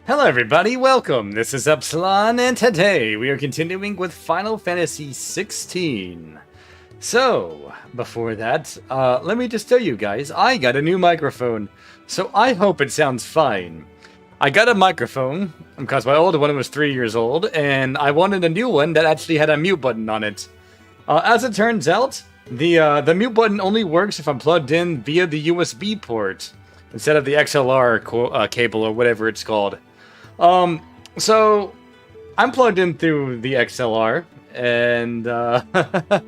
Hello everybody, welcome! This is Epsilon, and today we are continuing with Final Fantasy XVI. So, before that, let me just tell you guys, I got a new microphone, so I hope it sounds fine. I got a microphone, because my old one was 3 years old, and I wanted a new one that actually had a mute button on it. As it turns out, the mute button only works if I'm plugged in via the USB port, instead of the XLR cable or whatever it's called. So I'm plugged in through the XLR, and the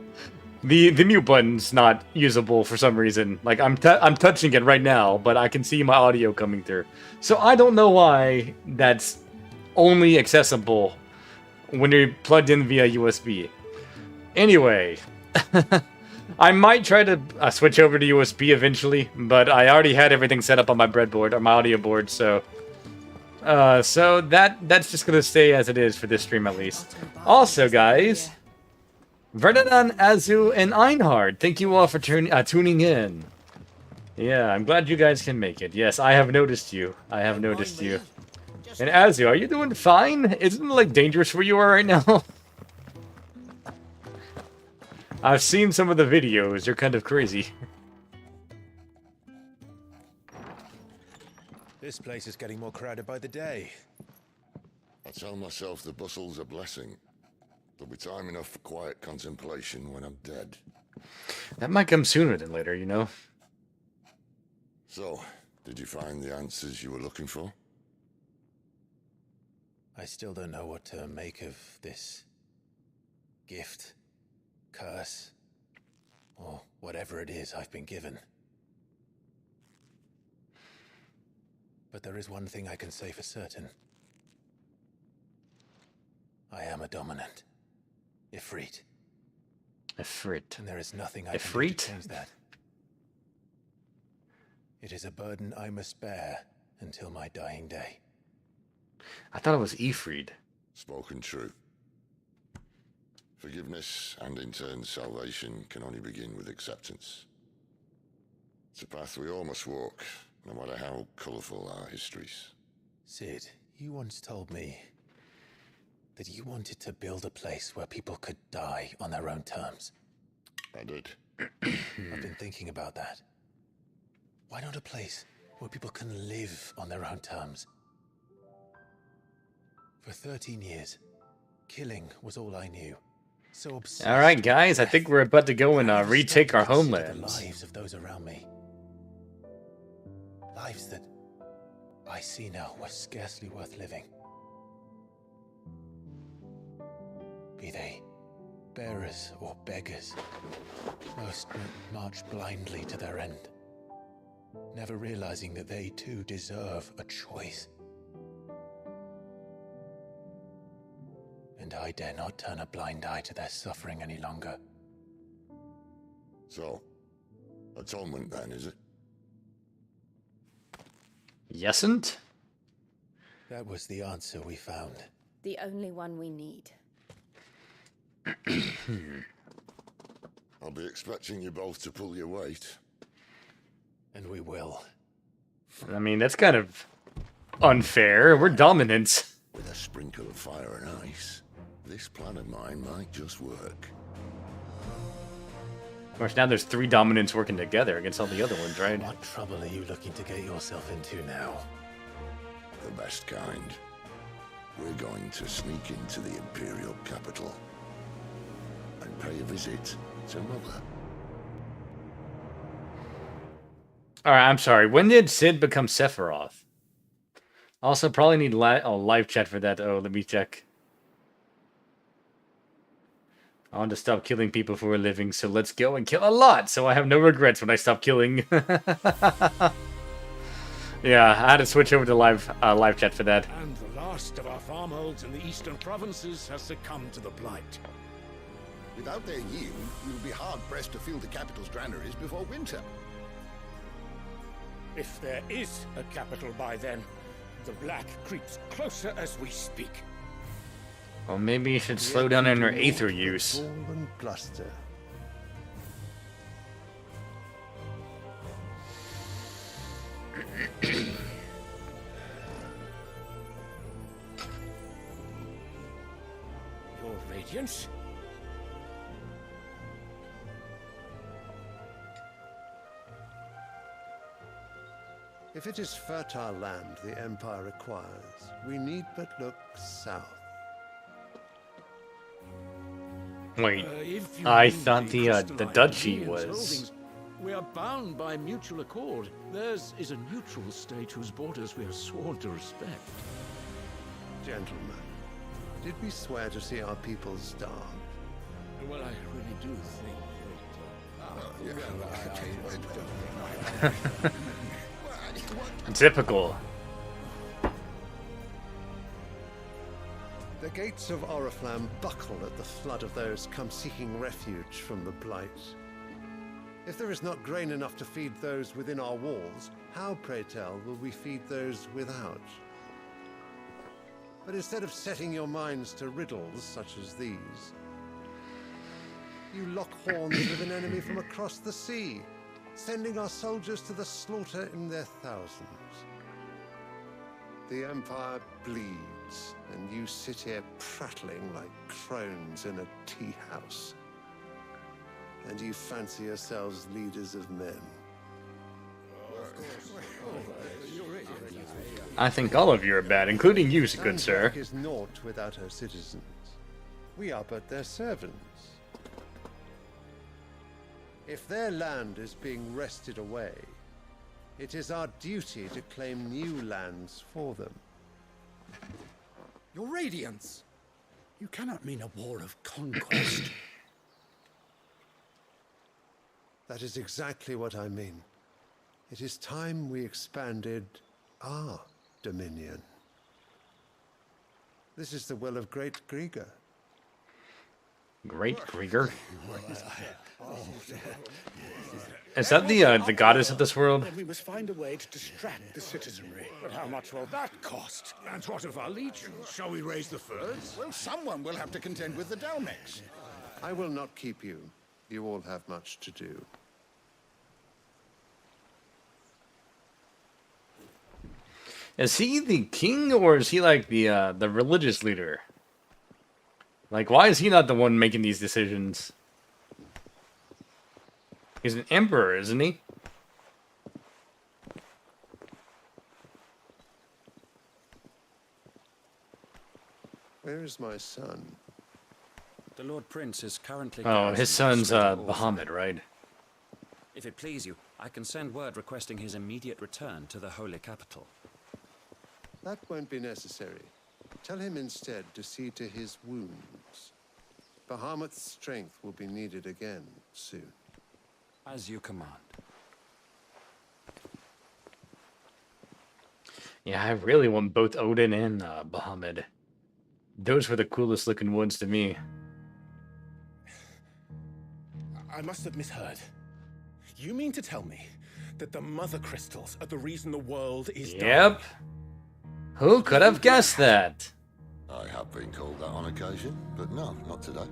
mute button's not usable for some reason. Like I'm touching it right now, but I can see my audio coming through. So I don't know why that's only accessible when you're plugged in via USB. Anyway, I might try to switch over to USB eventually, but I already had everything set up on my breadboard or my audio board, so. So that's just gonna stay as it is for this stream at least. Also, guys, Vernon, Azu, and Einhard, thank you all for tuning in. Yeah, I'm glad you guys can make it. Yes, I have noticed you. I have noticed you. And Azu, are you doing fine? Isn't it like dangerous where you are right now? I've seen some of the videos. You're kind of crazy. This place is getting more crowded by the day. I tell myself the bustle's a blessing. There'll be time enough for quiet contemplation when I'm dead. That might come sooner than later, you know? So, did you find the answers you were looking for? I still don't know what to make of this gift, curse, or whatever it is I've been given. But there is one thing I can say for certain. I am a dominant. Ifrit. Ifrit. And there is nothing I can do to change that. It is a burden I must bear until my dying day. I thought it was Ifrit. Spoken true. Forgiveness and in turn salvation can only begin with acceptance. It's a path we all must walk, no matter how colourful our histories. Sid, you once told me that you wanted to build a place where people could die on their own terms. I did. I've been thinking about that. Why not a place where people can live on their own terms? For 13 years, killing was all I knew. So obsessed. All right, guys, I think we're about to go and retake our homeland. The lives of those around me. Lives that I see now were scarcely worth living. Be they bearers or beggars, most march blindly to their end, never realizing that they too deserve a choice. And I dare not turn a blind eye to their suffering any longer. So, atonement then, is it? Yesn't? That was the answer we found. The only one we need. I'll be expecting you both to pull your weight. And we will. I mean, that's kind of unfair. We're dominants. With a sprinkle of fire and ice, this plan of mine might just work. Of course, now there's 3 dominants working together against all the other ones, right? What trouble are you looking to get yourself into now? The best kind. We're going to sneak into the Imperial capital and pay a visit to Mother. Alright, I'm sorry. When did Sid become Sephiroth? Also, probably need live chat for that. Oh, let me check. I want to stop killing people for a living, so let's go and kill a lot, so I have no regrets when I stop killing. Yeah, I had to switch over to live chat for that. And the last of our farmholds in the eastern provinces has succumbed to the blight. Without their yield, you'll be hard-pressed to fill the capital's granaries before winter. If there is a capital by then, the black creeps closer as we speak. Well, maybe you should slow down on your aether use. Golden cluster. Radiance? If it is fertile land the Empire requires, we need but look south. Wait, If you I mean thought the crystalline duchy Radiance was. holdings, we are bound by mutual accord. Theirs is a neutral state whose borders we are sworn to respect. Gentlemen, did we swear to see our people starve? Well, I really do think Typical. The gates of Oriflamme buckle at the flood of those come seeking refuge from the Blight. If there is not grain enough to feed those within our walls, how, pray tell, will we feed those without? But instead of setting your minds to riddles such as these, you lock horns with an enemy from across the sea, sending our soldiers to the slaughter in their thousands. The Empire bleeds, and you sit here prattling like crones in a tea house. And you fancy yourselves leaders of men. I think all of you are bad, including you, good sir. Sandrock is naught without her citizens. We are but their servants. If their land is being wrested away, it is our duty to claim new lands for them. Your Radiance! You cannot mean a war of conquest. That is exactly what I mean. It is time we expanded our dominion. This is the will of Great Grieger. Great Krieger? Is that the goddess of this world? Then we must find a way to distract the citizenry. but how much will that cost? And what of our legions? Shall we raise the furs? Well, someone will have to contend with the Dalmex. I will not keep you. You all have much to do. Is he the king, or is he like the religious leader? Like, why is he not the one making these decisions? He's an emperor, isn't he? Where is my son? The Lord Prince is currently... Oh, his son's Bahamut, right? If it please you, I can send word requesting his immediate return to the holy capital. That won't be necessary. Tell him instead to see to his wounds. Bahamut's strength will be needed again soon. As you command. Yeah, I really want both Odin and Bahamut. Those were the coolest looking ones to me. I must have misheard. You mean to tell me that the mother crystals are the reason the world is dying? Yep. Who could have guessed that? I have been called that on occasion, but no, not today.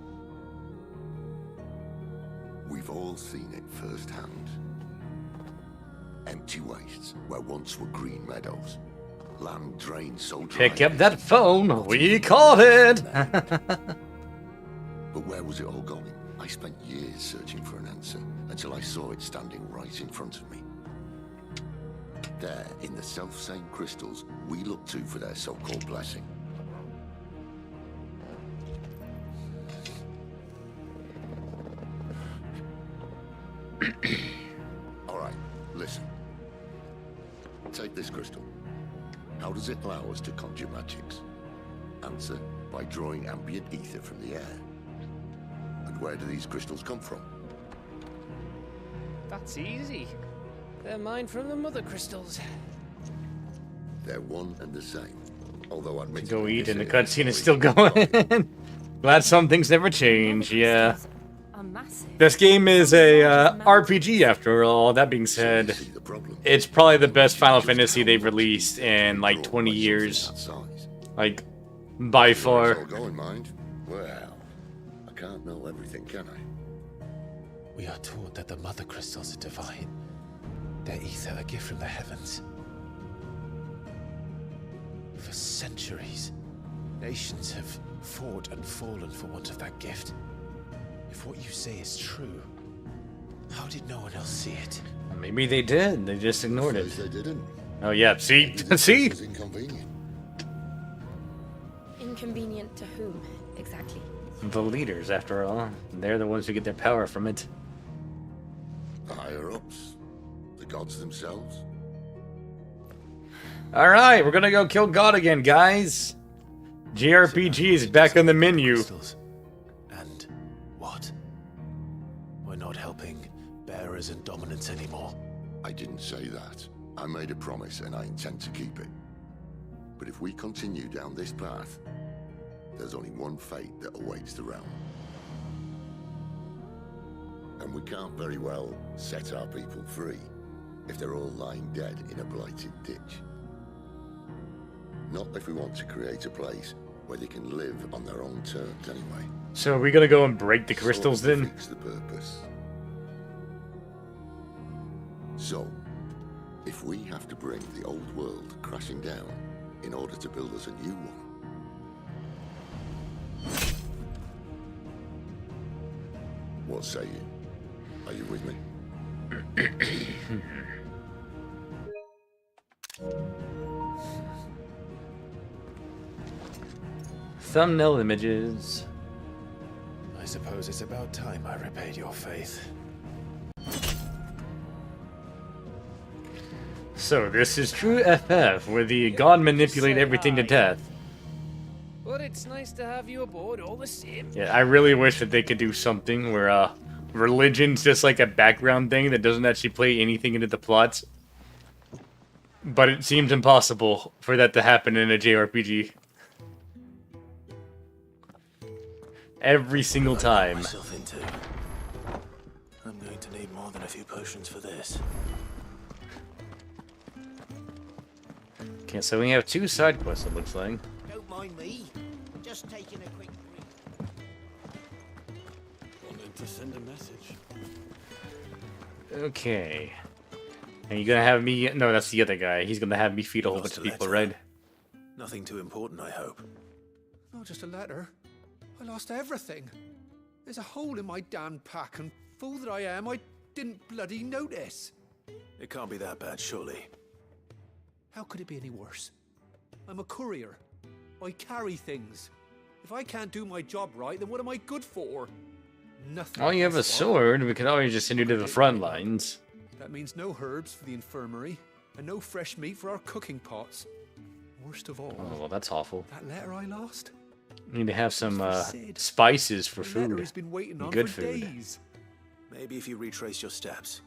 We've all seen it firsthand. Empty wastes where once were green meadows. Land drained so dry. Pick up that phone. We caught it. But where was it all going? I spent years searching for an answer until I saw it standing right in front of me. There, in the self-same crystals we look to for their so-called blessing. All right, listen. Take this crystal. How does it allow us to conjure magics? Answer, by drawing ambient ether from the air. And where do these crystals come from? That's easy. They're mined from the mother crystals. They're one and the same. Although admittedly, Go eat, and the this cutscene is still going. Glad some things never change. Yeah. This game is a RPG after all. That being said, it's probably the best Final Fantasy they've released in like 20 years. Like, by far. It's all going, mind. Well, I can't know everything, can I? We are taught that the mother crystals are divine. Their ether a gift from the heavens. For centuries, Nations have fought and fallen for want of that gift. If what you say is true, how did no one else see it? Maybe they did. They just ignored it. They didn't. Oh yeah, see? See? It was inconvenient. Inconvenient to whom, exactly? The leaders, after all. They're the ones who get their power from it. The higher-ups. The gods themselves. Alright, we're gonna go kill God again, guys. JRPG is back on the menu. And what? We're not helping bearers and dominants anymore. I didn't say that. I made a promise and I intend to keep it. But if we continue down this path, there's only one fate that awaits the realm. And we can't very well set our people free if they're all lying dead in a blighted ditch. Not if we want to create a place where they can live on their own terms anyway. So are we gonna go and break the crystals then? Defeats the purpose. So, if we have to bring the old world crashing down in order to build us a new one, what say you? Are you with me? Thumbnail images. I suppose it's about time I repaid your faith. So this is true FF, where the god manipulate everything to death. But it's nice to have you aboard all the same. Yeah, I really wish that they could do something where religion's just like a background thing that doesn't actually play anything into the plot. But it seems impossible for that to happen in a JRPG. Every single time. I'm going to need more than a few potions for this. Okay, so we have 2 side quests, it looks like. Don't mind me. Just taking a quick break. Wanted to send a message. Okay. And you're gonna have me... No, that's the other guy. He's gonna have me feed a whole bunch of people, right? Nothing too important, I hope. Not just a letter. I lost everything. There's a hole in my damn pack, and fool that I am, I didn't bloody notice. It can't be that bad, surely. How could it be any worse? I'm a courier. I carry things. If I can't do my job right, then what am I good for? Nothing. Oh, you have a sword. We could always just send you to the front lines. That means no herbs for the infirmary, and no fresh meat for our cooking pots. Worst of all, Oh, well, that's awful. that letter I lost. You need to have some spices for The letter food. has been waiting on Good for food. days. Maybe if you retrace your steps.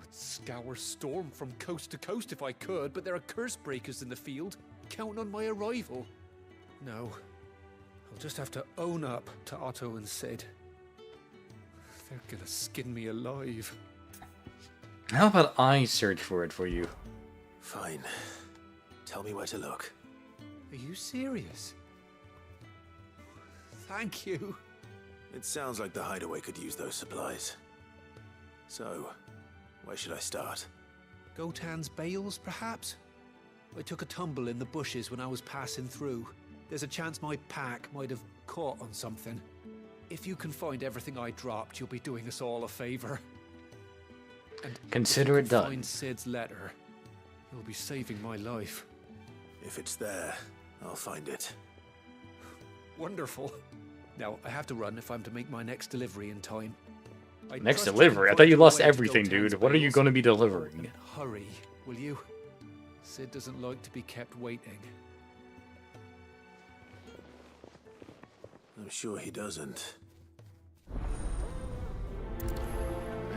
I'd scour Storm from coast to coast if I could, but there are curse breakers in the field, counting on my arrival. No, I'll just have to own up to Otto and Sid. They're gonna skin me alive. How about I search for it for you? Fine. Tell me where to look. Are you serious? Thank you. It sounds like the hideaway could use those supplies. So, where should I start? Gotan's bales, perhaps? I took a tumble in the bushes when I was passing through. There's a chance my pack might have caught on something. If you can find everything I dropped, you'll be doing us all a favor. And Consider it done. find Sid's letter. You'll be saving my life. If it's there, I'll find it. Wonderful. Now, I have to run if I'm to make my next delivery in time. I Next trust you delivery? I can thought you find lost your way to everything, Gotan's dude. What are you bales. going to be delivering? Hurry, will you? Sid doesn't like to be kept waiting. I'm sure he doesn't.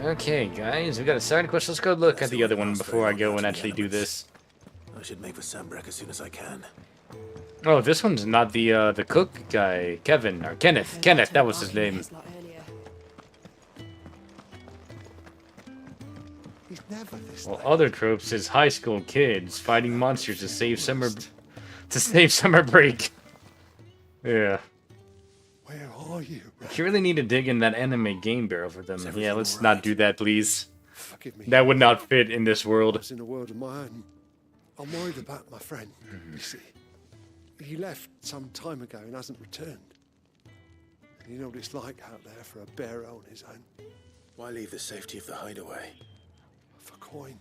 Okay, guys, we got a side quest. Let's go look at the other one before I go and actually do this. I should make for Sambrek as soon as I can. Oh, this one's not the cook guy, Kevin or Kenneth. Kenneth, that was his name. He's never this Well, late. other tropes is high school kids fighting monsters to save summer break. Yeah. Where are you? You really need to dig in that anime game barrel for them. Yeah, let's not do that, please. Forgive me. That would not fit in this I world. was in a world of my own. I'm worried about my friend, you see. He left some time ago and hasn't returned. You know what it's like out there for a bearer on his own. Why leave the safety of the hideaway? For coin.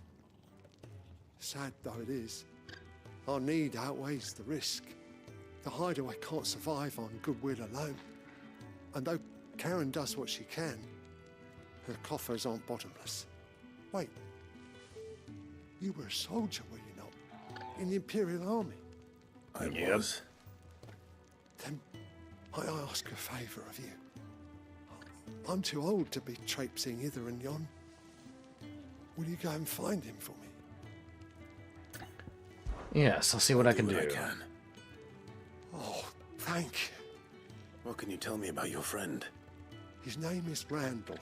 Sad though it is, our need outweighs the risk. The hideaway can't survive on goodwill alone. And though Karen does what she can, her coffers aren't bottomless. Wait, you were a soldier, were you not? In the Imperial Army? I was. Then I ask a favour of you. I'm too old to be traipsing hither and yon. Will you go and find him for me? Yes, I'll see what I can do. I can. Oh, thank you. What can you tell me about your friend? His name is Randall,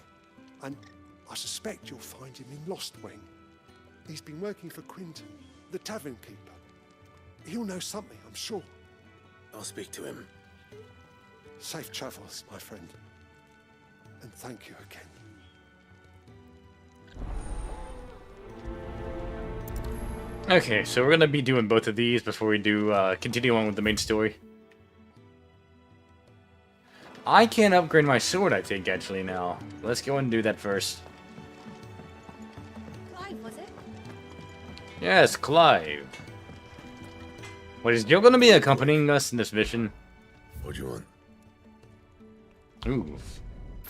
and I suspect you'll find him in Lost Wing. He's been working for Quinton, the tavern keeper. He'll know something, I'm sure. I'll speak to him. Safe travels, my friend. And thank you again. Okay, so we're gonna be doing both of these before we do continue on with the main story. I can upgrade my sword, I think, actually, now. Let's go and do that first. Clive, was it? Yes, Clive. What, is Jill gonna be accompanying us in this mission? What do you want? Ooh,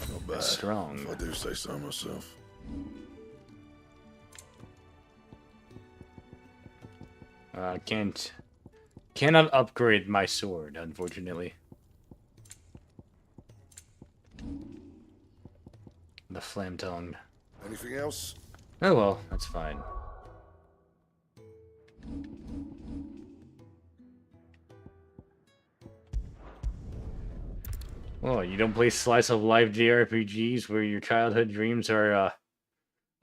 Not bad. that's strong. If I do say so myself. Cannot upgrade my sword, unfortunately. The flame tongue. Anything else? Oh well, that's fine. Oh, you don't play slice of life JRPGs where your childhood dreams are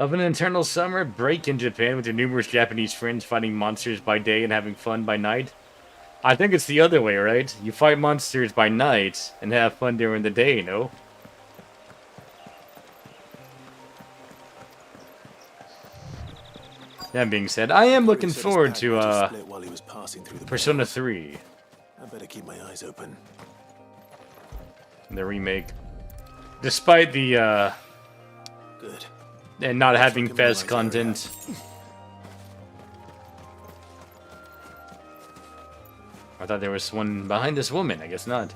of an eternal summer break in Japan with your numerous Japanese friends fighting monsters by day and having fun by night? I think it's the other way, right? You fight monsters by night and have fun during the day, no? That being said, I am looking forward to Persona 3. I better keep my eyes open. The remake. Despite the Good. And not having Fez content. I thought there was one behind this woman, I guess not.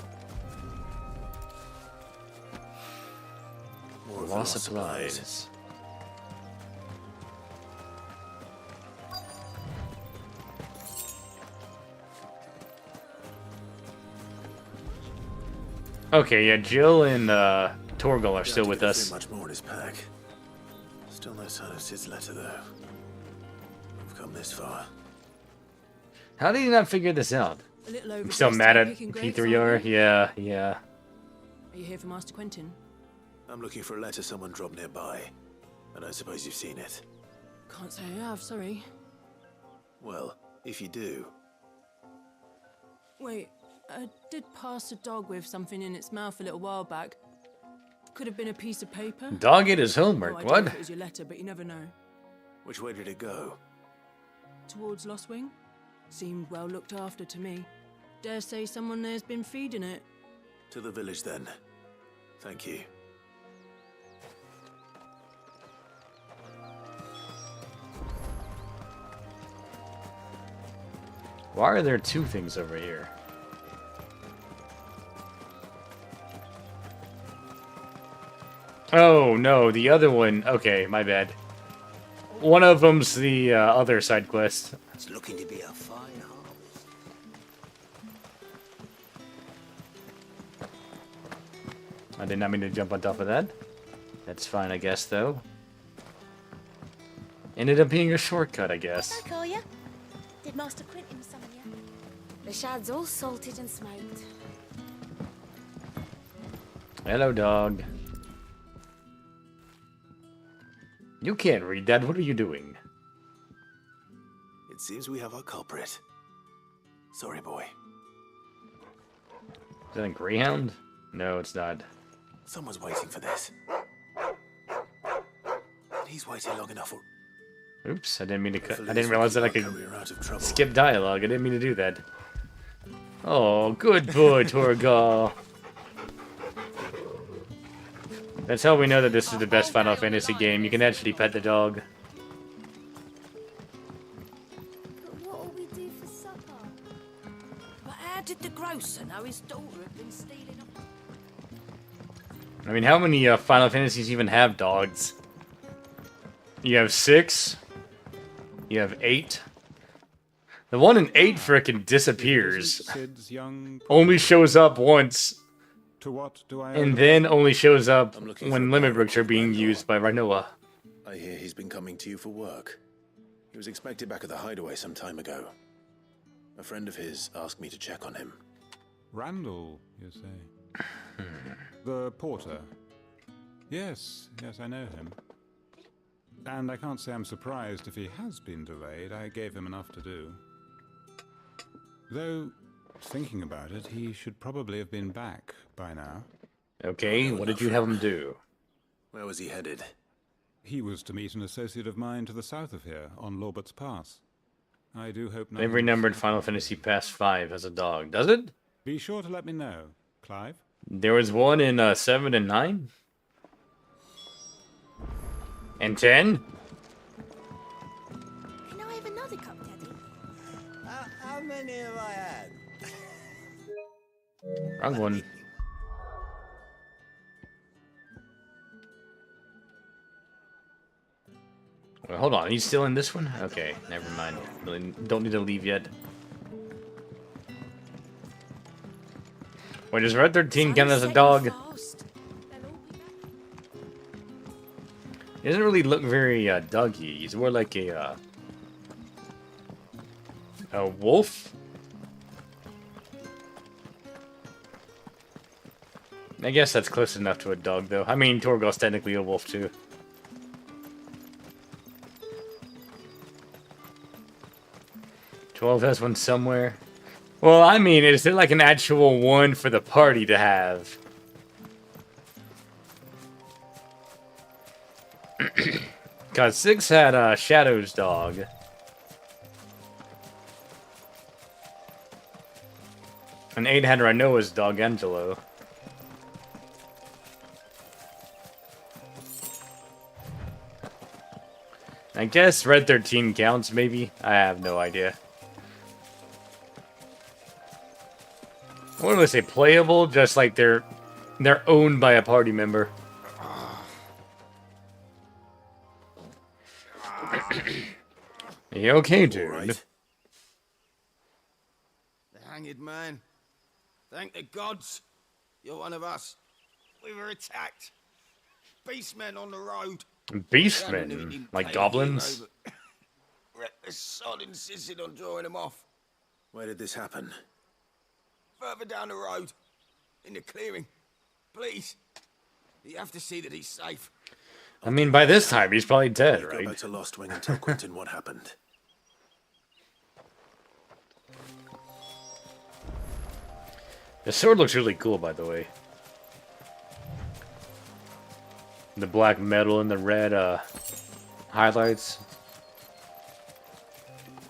More of Lost the supplies. Okay, yeah, Jill and Torgal are still with us. Much more in his pack. Still no sign of Sid's letter, though. We've come this far. How did he not figure this out? A little I'm still mad at P3R. Yeah. Are you here for Master Quentin? I'm looking for a letter someone dropped nearby. I don't suppose you've seen it. Can't say I have, sorry. Well, if you do. Wait, I did pass a dog with something in its mouth a little while back. Could have been a piece of paper. Dog ate his homework, I what? don't know if it was your letter, but you never know. Which way did it go? Towards Lost Wing? Seemed well looked after to me. Dare say someone there's been feeding it. To the village, then. Thank you. Why are there two things over here? Oh, no, the other one. Okay, my bad. One of them's the other side quest. It's looking to be a fine harvest. I did not mean to jump on top of that. That's fine, I guess, though. Ended up being a shortcut, I guess. Back, are ya? Did Master Quentin summon ya? The shad's all salted and smoked. Hello, dog. You can't read that. What are you doing? It seems we have our culprit. Sorry, boy. Is that a greyhound? No, it's not. Someone's waiting for this. He's waited long enough for... Oops, I didn't mean to cut. I didn't realize that I could skip dialogue. I didn't mean to do that. Oh, good boy, Torgal. That's how we know that this is the best Final Fantasy game. You can actually pet the dog. But what'll we do for supper? But how did the grocer know his daughter had been stealing up? I mean, how many Final Fantasies even have dogs? You have 6. You have 8. The one in 8 frickin' disappears. Only shows up once. To what do I And then only shows up when limit breaks are being used by Rinoa. I hear he's been coming to you for work. He was expected back at the hideaway some time ago. A friend of his asked me to check on him. Randall, you say? The porter. Yes, I know him. And I can't say I'm surprised if he has been delayed. I gave him enough to do. Though, thinking about it, he should probably have been back by now. Okay, what did you have him do? Where was he headed? He was to meet an associate of mine to the south of here, on Lorbert's Pass. I do hope not. Every numbered Final Fantasy past 5 has a dog, does it? Be sure to let me know, Clive. There was one in 7 and 9? And 10? Can I have another cup, Daddy? How many have I had? Wrong one. Well, hold on, he's still in this one? Okay, never mind. Really don't need to leave yet. Wait, does Red 13 count as a dog? He doesn't really look very doggy. He's more like a wolf? I guess that's close enough to a dog, though. I mean, Torgal's technically a wolf, too. "12 has one somewhere." Well, I mean, is it like an actual one for the party to have? Cause 6 had Shadow's dog. And 8 had Rinoa's dog, Angelo. I guess Red 13 counts, maybe? I have no idea. What do I say? Playable? Just like they're owned by a party member. You okay, dude? Right. The hanged man. Thank the gods. You're one of us. We were attacked. Beastmen on the road. Beastmen? Like goblins? The sod insisted on drawing them off. Where did this happen? Further down the road. In the clearing. Please. You have to see that he's safe. I mean, by this time, he's probably dead, Go right? back to Lost Wing and tell Quentin what happened. The sword looks really cool, by the way. The black metal and the red highlights.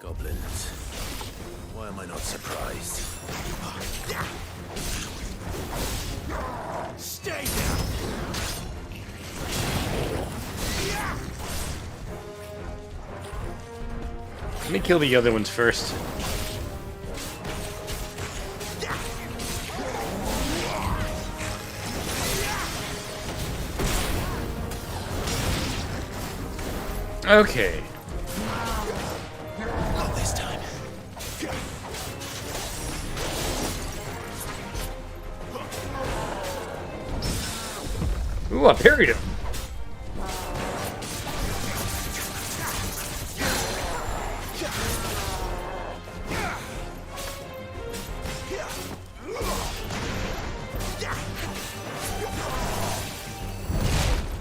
Goblins. Why am I not surprised? Stay down. Let me kill the other ones first. Okay. Not this time. Ooh, I parried him.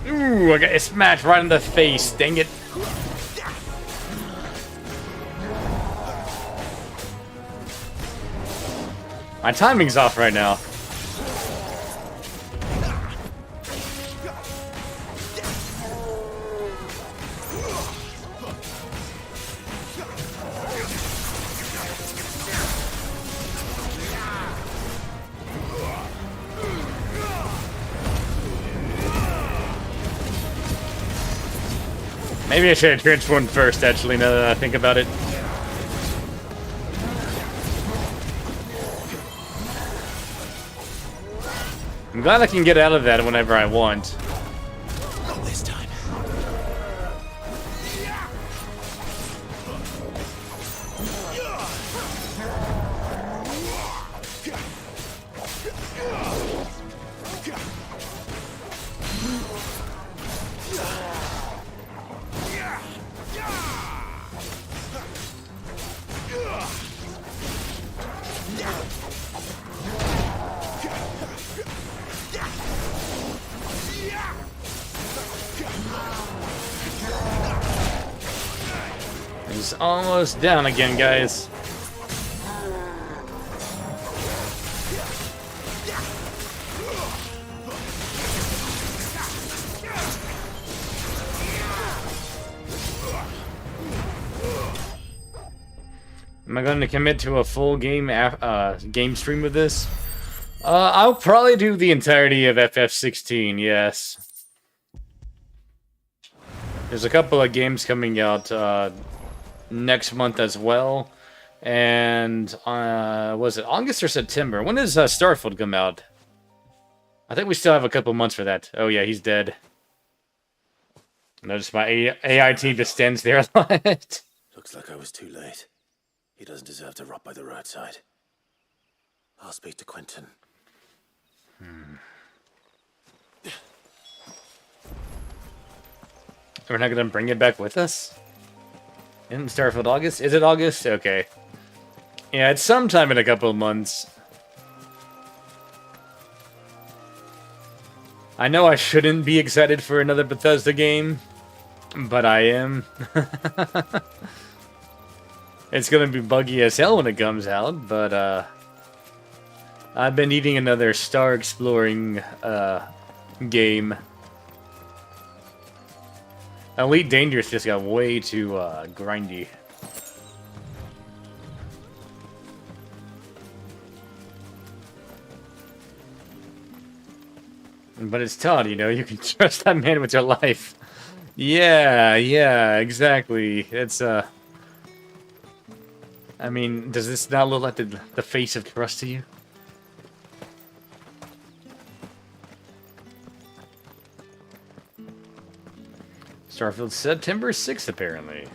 Ooh, I got smacked right in the face. Dang it. My timing's off right now. Maybe I should have transformed first, actually, now that I think about it. I'm glad I can get out of that whenever I want. Not this time. He's almost down again, guys. Am I going to commit to a full game game stream with this? I'll probably do the entirety of FF13, yes. There's a couple of games coming out next month as well. And, was it August or September? When does Starfield come out? I think we still have a couple months for that. Oh yeah, he's dead. Notice my AI team just stands there a lot. Looks like I was too late. He doesn't deserve to rot by the roadside. I'll speak to Quentin. We're not gonna bring it back with us? In Starfield August? Is it August? Okay. Yeah, it's sometime in a couple of months. I know I shouldn't be excited for another Bethesda game, but I am. It's gonna be buggy as hell when it comes out, but I've been needing another star exploring game. Elite Dangerous just got way too grindy. But it's Todd, you know, you can trust that man with your life. Yeah, exactly. It's I mean, does this not look like the face of trust to you? Starfield September 6th, apparently.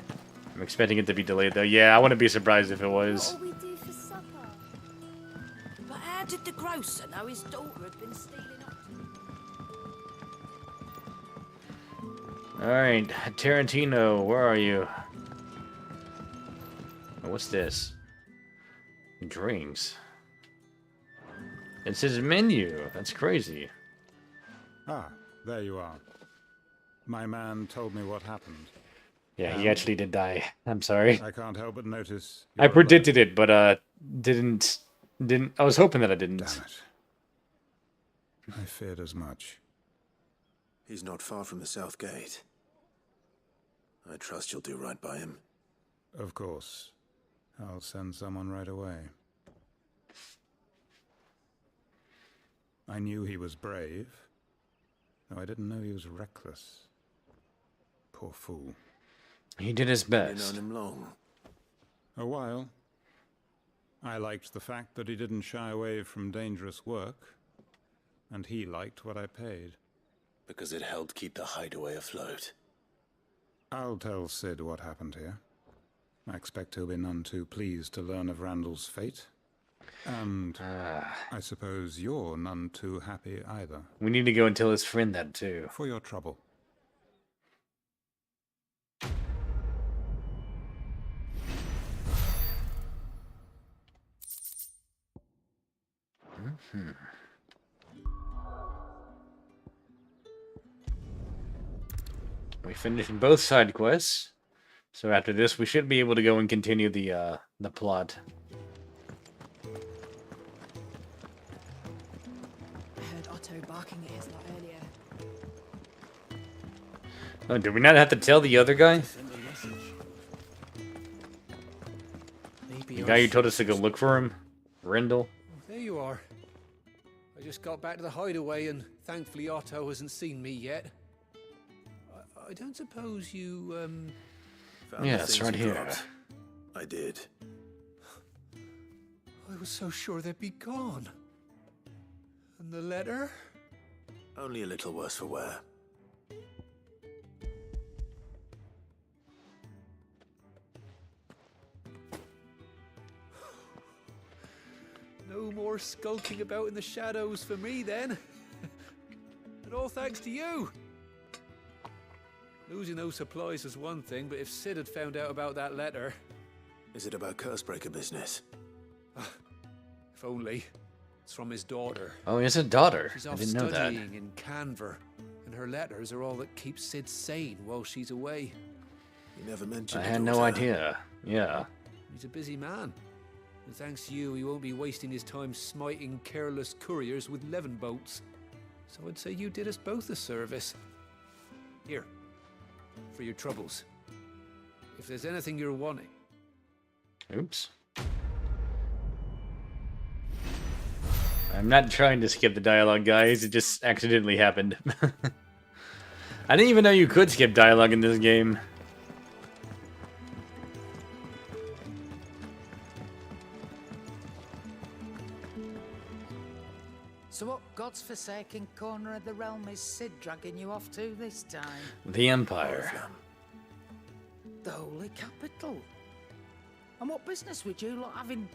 I'm expecting it to be delayed, though. Yeah, I wouldn't be surprised if it was. What will we do for supper? But how did the grocer know his daughter had been stealing up? Alright, Tarantino, where are you? Oh, what's this? Drinks. It says menu. That's crazy. Ah, there you are. My man told me what happened. Yeah, he actually did die. I'm sorry. I can't help but notice. I predicted it, but didn't. I was hoping that I didn't. Damn it. I feared as much. He's not far from the south gate. I trust you'll do right by him. Of course. I'll send someone right away. I knew he was brave, though I didn't know he was reckless. Poor fool. He did his best. You've known him long. A while. I liked the fact that he didn't shy away from dangerous work, and he liked what I paid. Because it helped keep the hideaway afloat. I'll tell Sid what happened here. I expect he'll be none too pleased to learn of Randall's fate. And I suppose you're none too happy either. We need to go and tell his friend that too. For your trouble. We finished both side quests, so after this, we should be able to go and continue the plot. I heard Otto barking at his lot earlier. Oh, did we not have to tell the other guy? The guy who told us to go look for him? Rendell? There you are. I just got back to the hideaway and thankfully Otto hasn't seen me yet. I don't suppose you, Found Yeah, the it's things right you here. dropped. I did. I was so sure they'd be gone. And the letter? Only a little worse for wear. No more skulking about in the shadows for me, then. And all thanks to you. Losing those supplies was one thing, but if Sid had found out about that letter... Is it about Cursebreaker business? If only. It's from his daughter. Oh, he has a daughter. She's I off didn't know that. studying in Canver, and her letters are all that keeps Sid sane while she's away. You never mentioned I it, had no daughter. idea. Yeah. He's a busy man. And thanks to you, he won't be wasting his time smiting careless couriers with levin boats. So I'd say you did us both a service. Here, for your troubles. If there's anything you're wanting. Oops. I'm not trying to skip the dialogue, guys. It just accidentally happened. I didn't even know you could skip dialogue in this game. So what god's-forsaken corner of the realm is Sid dragging you off to this time? The Empire. The Holy Capital. And what business would you lot having...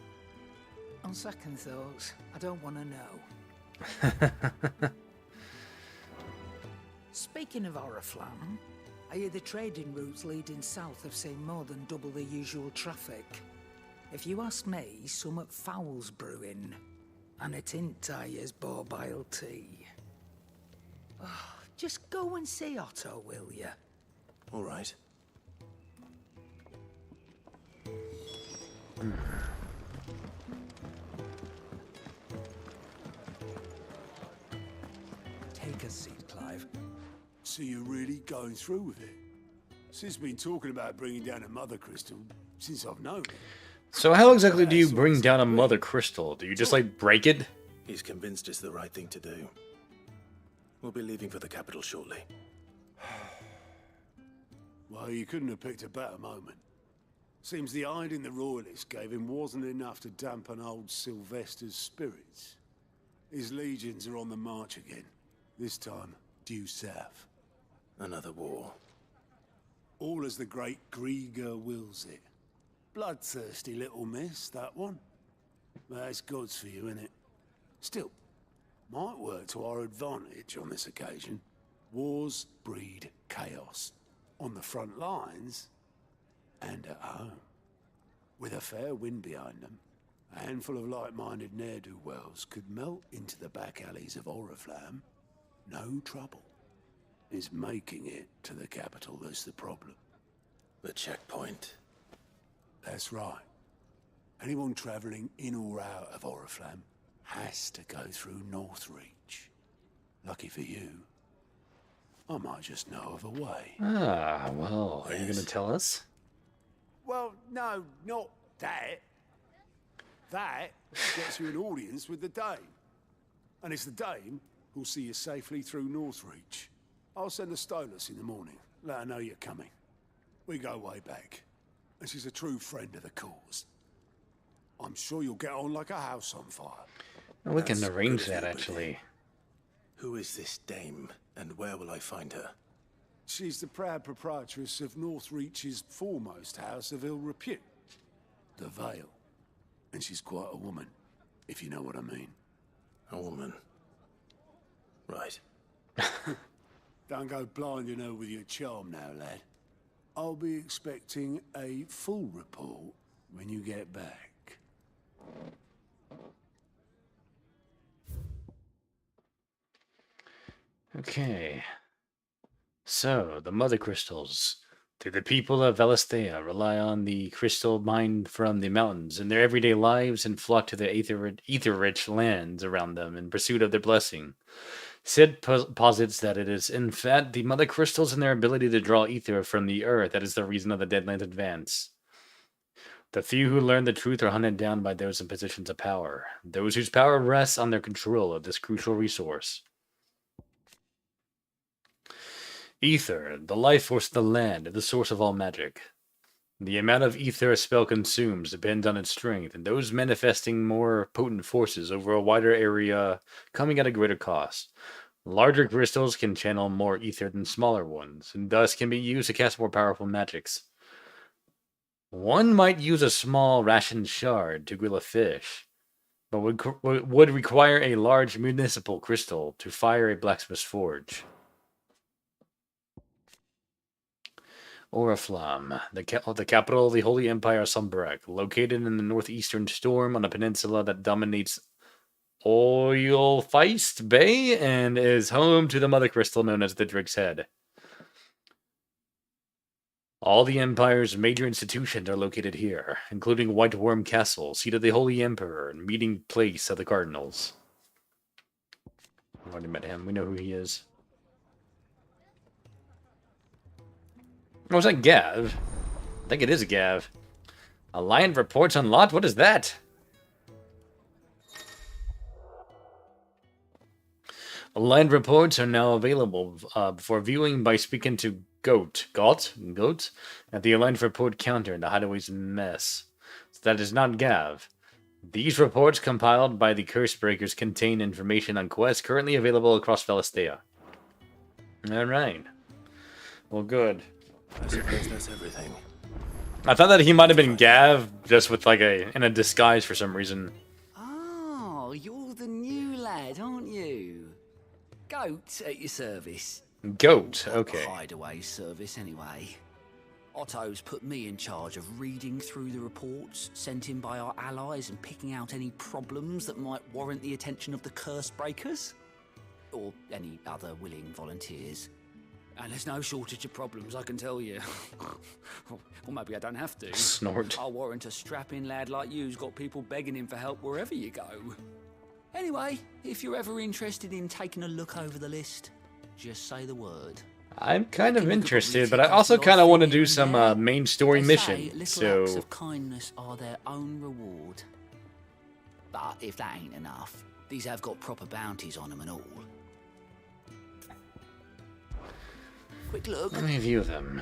On second thoughts, I don't want to know. Speaking of Oriflamme, I hear the trading routes leading south have seen more than double the usual traffic. If you ask me, somewhat foul's brewing. And it ain't Tyre's borbile tea. Oh, just go and see Otto, will you? All right. Take a seat, Clive. So you're really going through with it? Sid's been talking about bringing down a mother crystal since I've known him. So how exactly do you bring down a mother crystal? Do you just, like, break it? He's convinced it's the right thing to do. We'll be leaving for the capital shortly. Well, you couldn't have picked a better moment. Seems the hiding the royalists gave him wasn't enough to dampen old Sylvester's spirits. His legions are on the march again. This time, due south. Another war. All as the great Grieger wills it. Bloodthirsty little miss, that one. That's God's for you, innit? Still, might work to our advantage on this occasion. Wars breed chaos. On the front lines, and at home. With a fair wind behind them, a handful of like-minded ne'er-do-wells could melt into the back alleys of Oriflamme. No trouble. It's making it to the capital that's the problem. The checkpoint. That's right. Anyone travelling in or out of Oriflamme has to go through Northreach. Lucky for you, I might just know of a way. Ah, well, are you going to tell us? Well, no, not that. That gets you an audience with the Dame. And it's the Dame who'll see you safely through Northreach. I'll send the Stolas in the morning. Let her know you're coming. We go way back. And she's a true friend of the cause. I'm sure you'll get on like a house on fire. Well, we can That's arrange good of that, you, actually. Who is this dame, and where will I find her? She's the proud proprietress of Northreach's foremost house of ill repute, the Vale. And she's quite a woman, if you know what I mean. A woman. Right. Don't go blinding her with your charm now, lad. I'll be expecting a full report when you get back. Okay. So, the mother crystals. Do the people of Velistea rely on the crystal mined from the mountains in their everyday lives and flock to the ether-rich lands around them in pursuit of their blessing? Sid posits that it is, in fact, the mother crystals and their ability to draw ether from the earth that is the reason of the Deadlands advance. The few who learn the truth are hunted down by those in positions of power, those whose power rests on their control of this crucial resource. Ether, the life force of the land, the source of all magic. The amount of ether a spell consumes depends on its strength, and those manifesting more potent forces over a wider area coming at a greater cost. Larger crystals can channel more ether than smaller ones, and thus can be used to cast more powerful magics. One might use a small rationed shard to grill a fish, but would require a large municipal crystal to fire a blacksmith's forge. Oriflamme, the capital of the Holy Empire of Sombrek, located in the northeastern storm on a peninsula that dominates Oilfeist Bay and is home to the mother crystal known as the Drake's Head. All the Empire's major institutions are located here, including White Worm Castle, seat of the Holy Emperor, and meeting place of the Cardinals. I've already met him. We know who he is. Oh, is that Gav? I think it is Gav. Alliant reports unlocked? What is that? Alliant reports are now available for viewing by speaking to Goat at the Alliant report counter in the Hideaway's mess. So that is not Gav. These reports compiled by the Cursebreakers contain information on quests currently available across Velistea. Alright. Well, good. I suppose that's everything. I thought that he might have been Gav, just with like in a disguise for some reason. Oh, you're the new lad, aren't you? Goat at your service. Goat, okay. Hideaway service, anyway. Otto's put me in charge of reading through the reports sent in by our allies and picking out any problems that might warrant the attention of the Cursebreakers. Or any other willing volunteers. And there's no shortage of problems, I can tell you. Or maybe I don't have to. Snort. I'll warrant a strapping lad like you's got people begging him for help wherever you go. Anyway, if you're ever interested in taking a look over the list, just say the word. I'm kind of interested, but I also kind of want to do some main story mission. Little acts of kindness are their own reward. But if that ain't enough, these have got proper bounties on them and all. Quick look. Let me view them.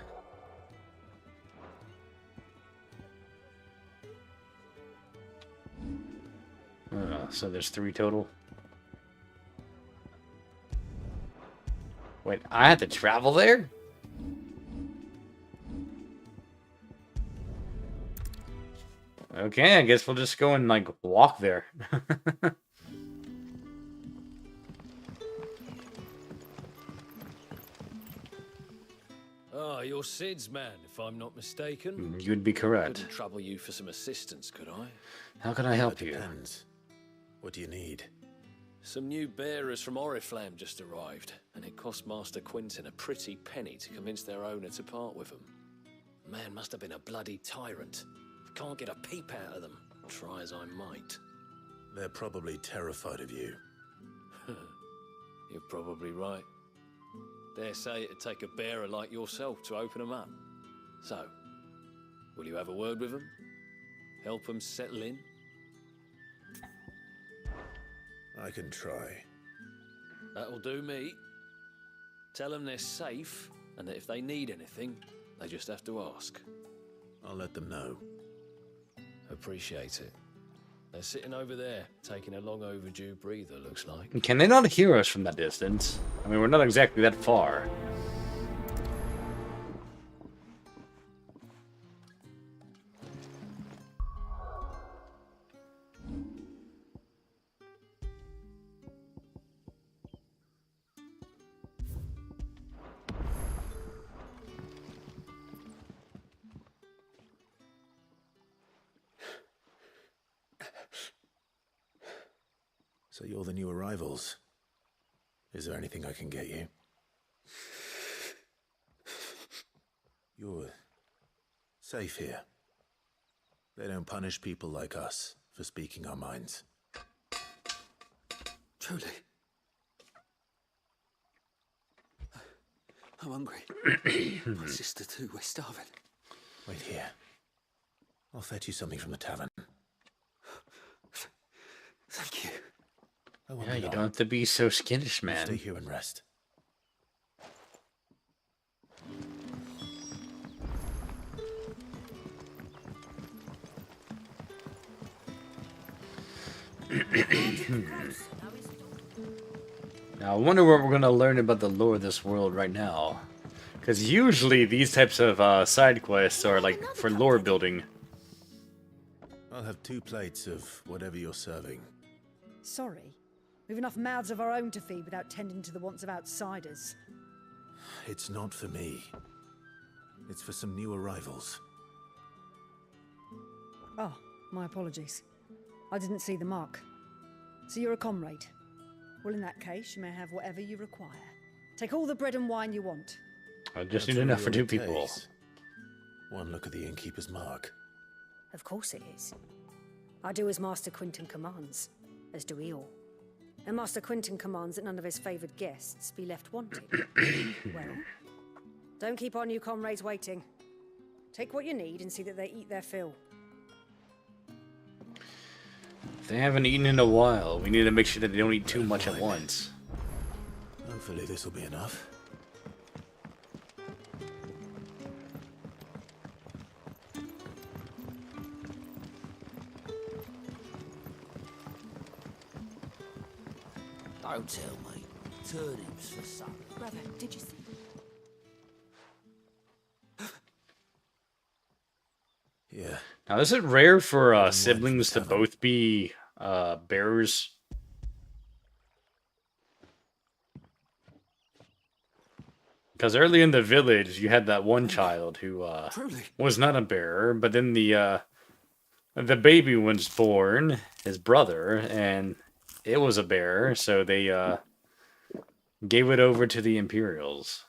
So there's 3 total. Wait, I had to travel there? Okay, I guess we'll just go and, like, walk there. Oh, you're Sid's man, if I'm not mistaken. You'd be correct. Couldn't trouble you for some assistance, could I? How can I help you? Depends. What do you need? Some new bearers from Oriflamme just arrived, and it cost Master Quinton a pretty penny to convince their owner to part with them. Man must have been a bloody tyrant. Can't get a peep out of them, try as I might. They're probably terrified of you. You're probably right. Dare say it'd take a bearer like yourself to open them up. So, will you have a word with them? Help them settle in? I can try. That'll do me. Tell them they're safe, and that if they need anything, they just have to ask. I'll let them know. Appreciate it. They're sitting over there, taking a long overdue breather, looks like. Can they not hear us from that distance? I mean, we're not exactly that far. So you're the new arrivals. Is there anything I can get you? You're safe here. They don't punish people like us for speaking our minds. Truly. I'm hungry. My sister too, we're starving. Wait here. I'll fetch you something from the tavern. Thank you. Yeah, you don't have to be so skittish, man. Stay here and rest. Now, I wonder what we're going to learn about the lore of this world right now. Because usually these types of side quests are like for lore building. I'll have 2 plates of whatever you're serving. Sorry. We've enough mouths of our own to feed without tending to the wants of outsiders. It's not for me. It's for some new arrivals. Oh, my apologies. I didn't see the mark. So you're a comrade. Well, in that case, you may have whatever you require. Take all the bread and wine you want. I just need enough for 2 people. One look at the innkeeper's mark. Of course it is. I do as Master Quinton commands, as do we all. And Master Quinton commands that none of his favoured guests be left wanting. Well, don't keep our new comrades waiting. Take what you need and see that they eat their fill. They haven't eaten in a while. We need to make sure that they don't eat too much at once. Hopefully this will be enough. Don't tell me. Turnips for supper. Brother, did you see? Yeah. Now, is it rare for siblings to both be bearers? Because early in the village, you had that one child who was not a bearer, but then the baby was born, his brother, and it was a bearer, so they gave it over to the Imperials.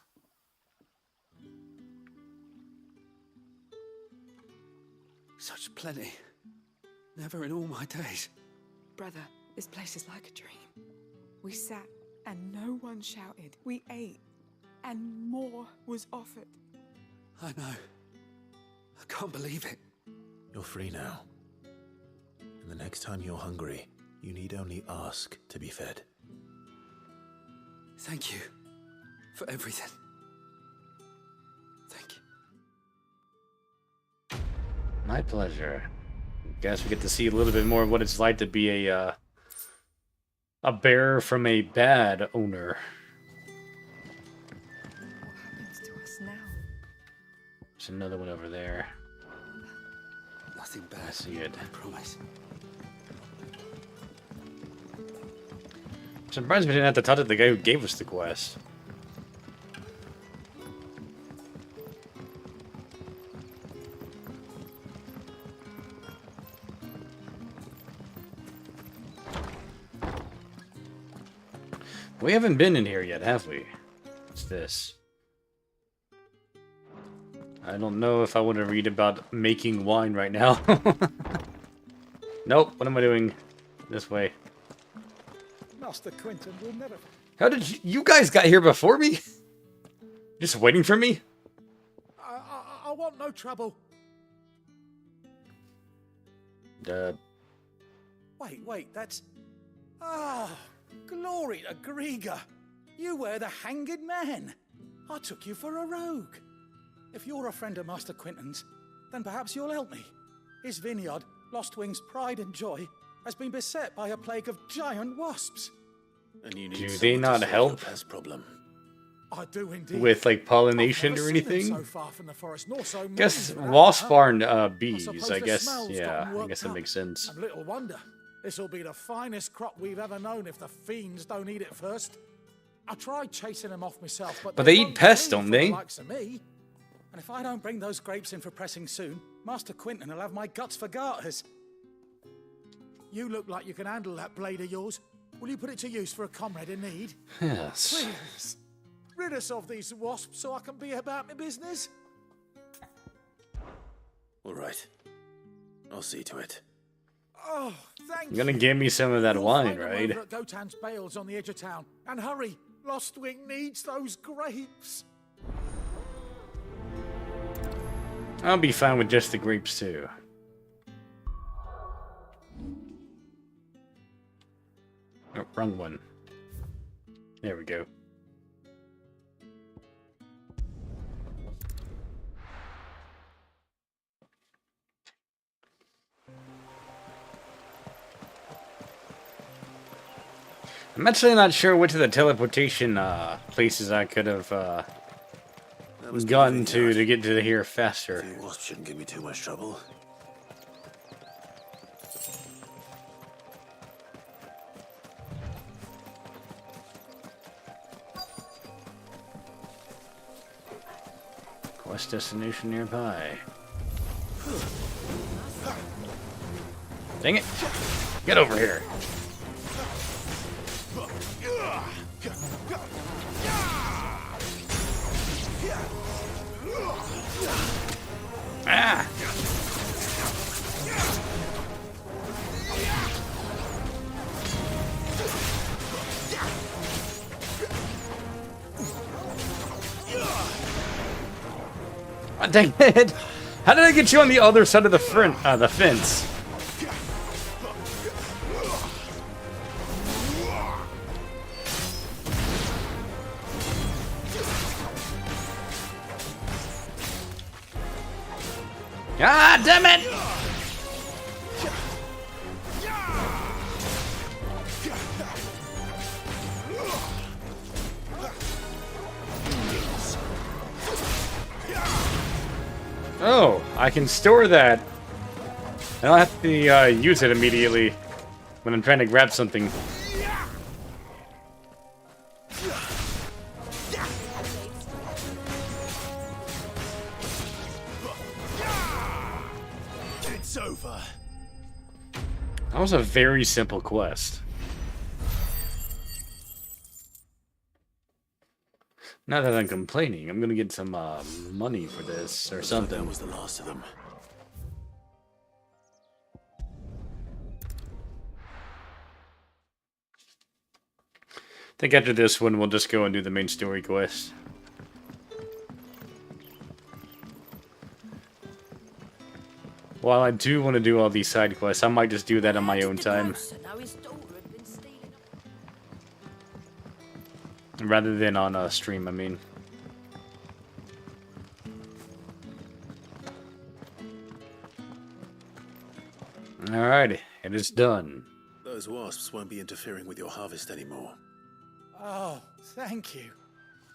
Such plenty. Never in all my days. Brother, this place is like a dream. We sat and no one shouted. We ate and more was offered. I know. I can't believe it. You're free now. And the next time you're hungry, you need only ask to be fed. Thank you for everything. Thank you. My pleasure. Guess we get to see a little bit more of what it's like to be a bearer from a bad owner. What happens to us now? There's another one over there. Nothing bad. I see it. I promise. I'm surprised we didn't have to touch it the guy who gave us the quest. We haven't been in here yet, have we? What's this? I don't know if I want to read about making wine right now. Nope, what am I doing? This way. Master Quinton will never... How did you guys got here before me? Just waiting for me? I want no trouble. Wait, that's... Ah, glory to Griga. You were the hanged man. I took you for a rogue. If you're a friend of Master Quinton's, then perhaps you'll help me. His vineyard, Lostwing's pride and joy, has been beset by a plague of giant wasps. And you need Do they not help problem. I do indeed. with like pollination or I've never seen them anything? so far from the forest, nor so many Guess for that wasp matter. aren't bees. suppose I the guess, smell's yeah, gotten I worked guess that up. makes sense. And little wonder. This'll be the finest crop we've ever known if the fiends don't eat it first. I tried chasing them off myself, but But they won't eat pests, clean don't for the they? likes of me. And if I don't bring those grapes in for pressing soon, Master Quinton will have my guts for garters. You look like you can handle that blade of yours. Will you put it to use for a comrade in need? Yes. Please, rid us of these wasps so I can be about my business. All right. I'll see to it. Oh, thank You're gonna you. give me some of that You'll wine, find them right? over at Gotan's Bales on the edge of town. And hurry, Lostwing needs those grapes. I'll be fine with just the grapes too. Oh, wrong one. There we go. I'm actually not sure which of the teleportation places I could have gotten to get to here faster. Wasp shouldn't give me too much trouble. Quest destination nearby. Dang it! Get over here! Ah! Oh, dang it! How did I get you on the other side of the fence? Ah, damn it! Oh, I can store that. I don't have to use it immediately when I'm trying to grab something. It's over. That was a very simple quest. Not that I'm complaining. I'm gonna get some money for this or something. That was the last of them. I think after this one, we'll just go and do the main story quest. While I do want to do all these side quests, I might just do that on my own time. Rather than on a stream, I mean. Alrighty, it is done. Those wasps won't be interfering with your harvest anymore. Oh, thank you.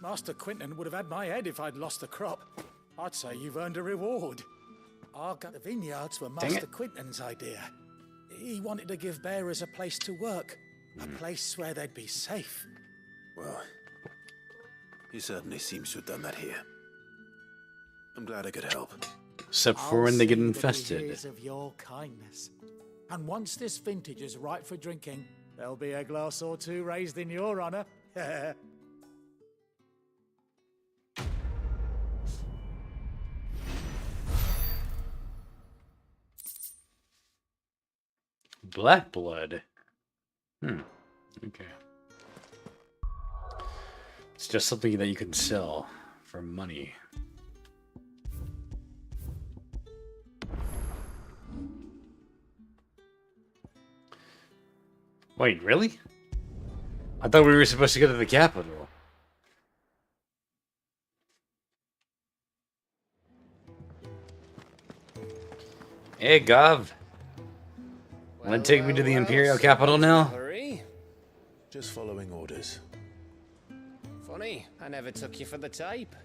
Master Quinton would have had my head if I'd lost the crop. I'd say you've earned a reward. Our gut of vineyards were Master Quinton's idea. He wanted to give bearers a place to work, a place where they'd be safe. Well, he certainly seems to have done that here. I'm glad I could help. Except for when they get infested. Years of your kindness. And once this vintage is ripe for drinking, there'll be a glass or two raised in your honor. Black blood. Okay. It's just something that you can sell for money. Wait, really? I thought we were supposed to go to the capital. Hey, Gov. Want to take me to the Imperial capital now? Just following orders. Funny, I never took you for the type.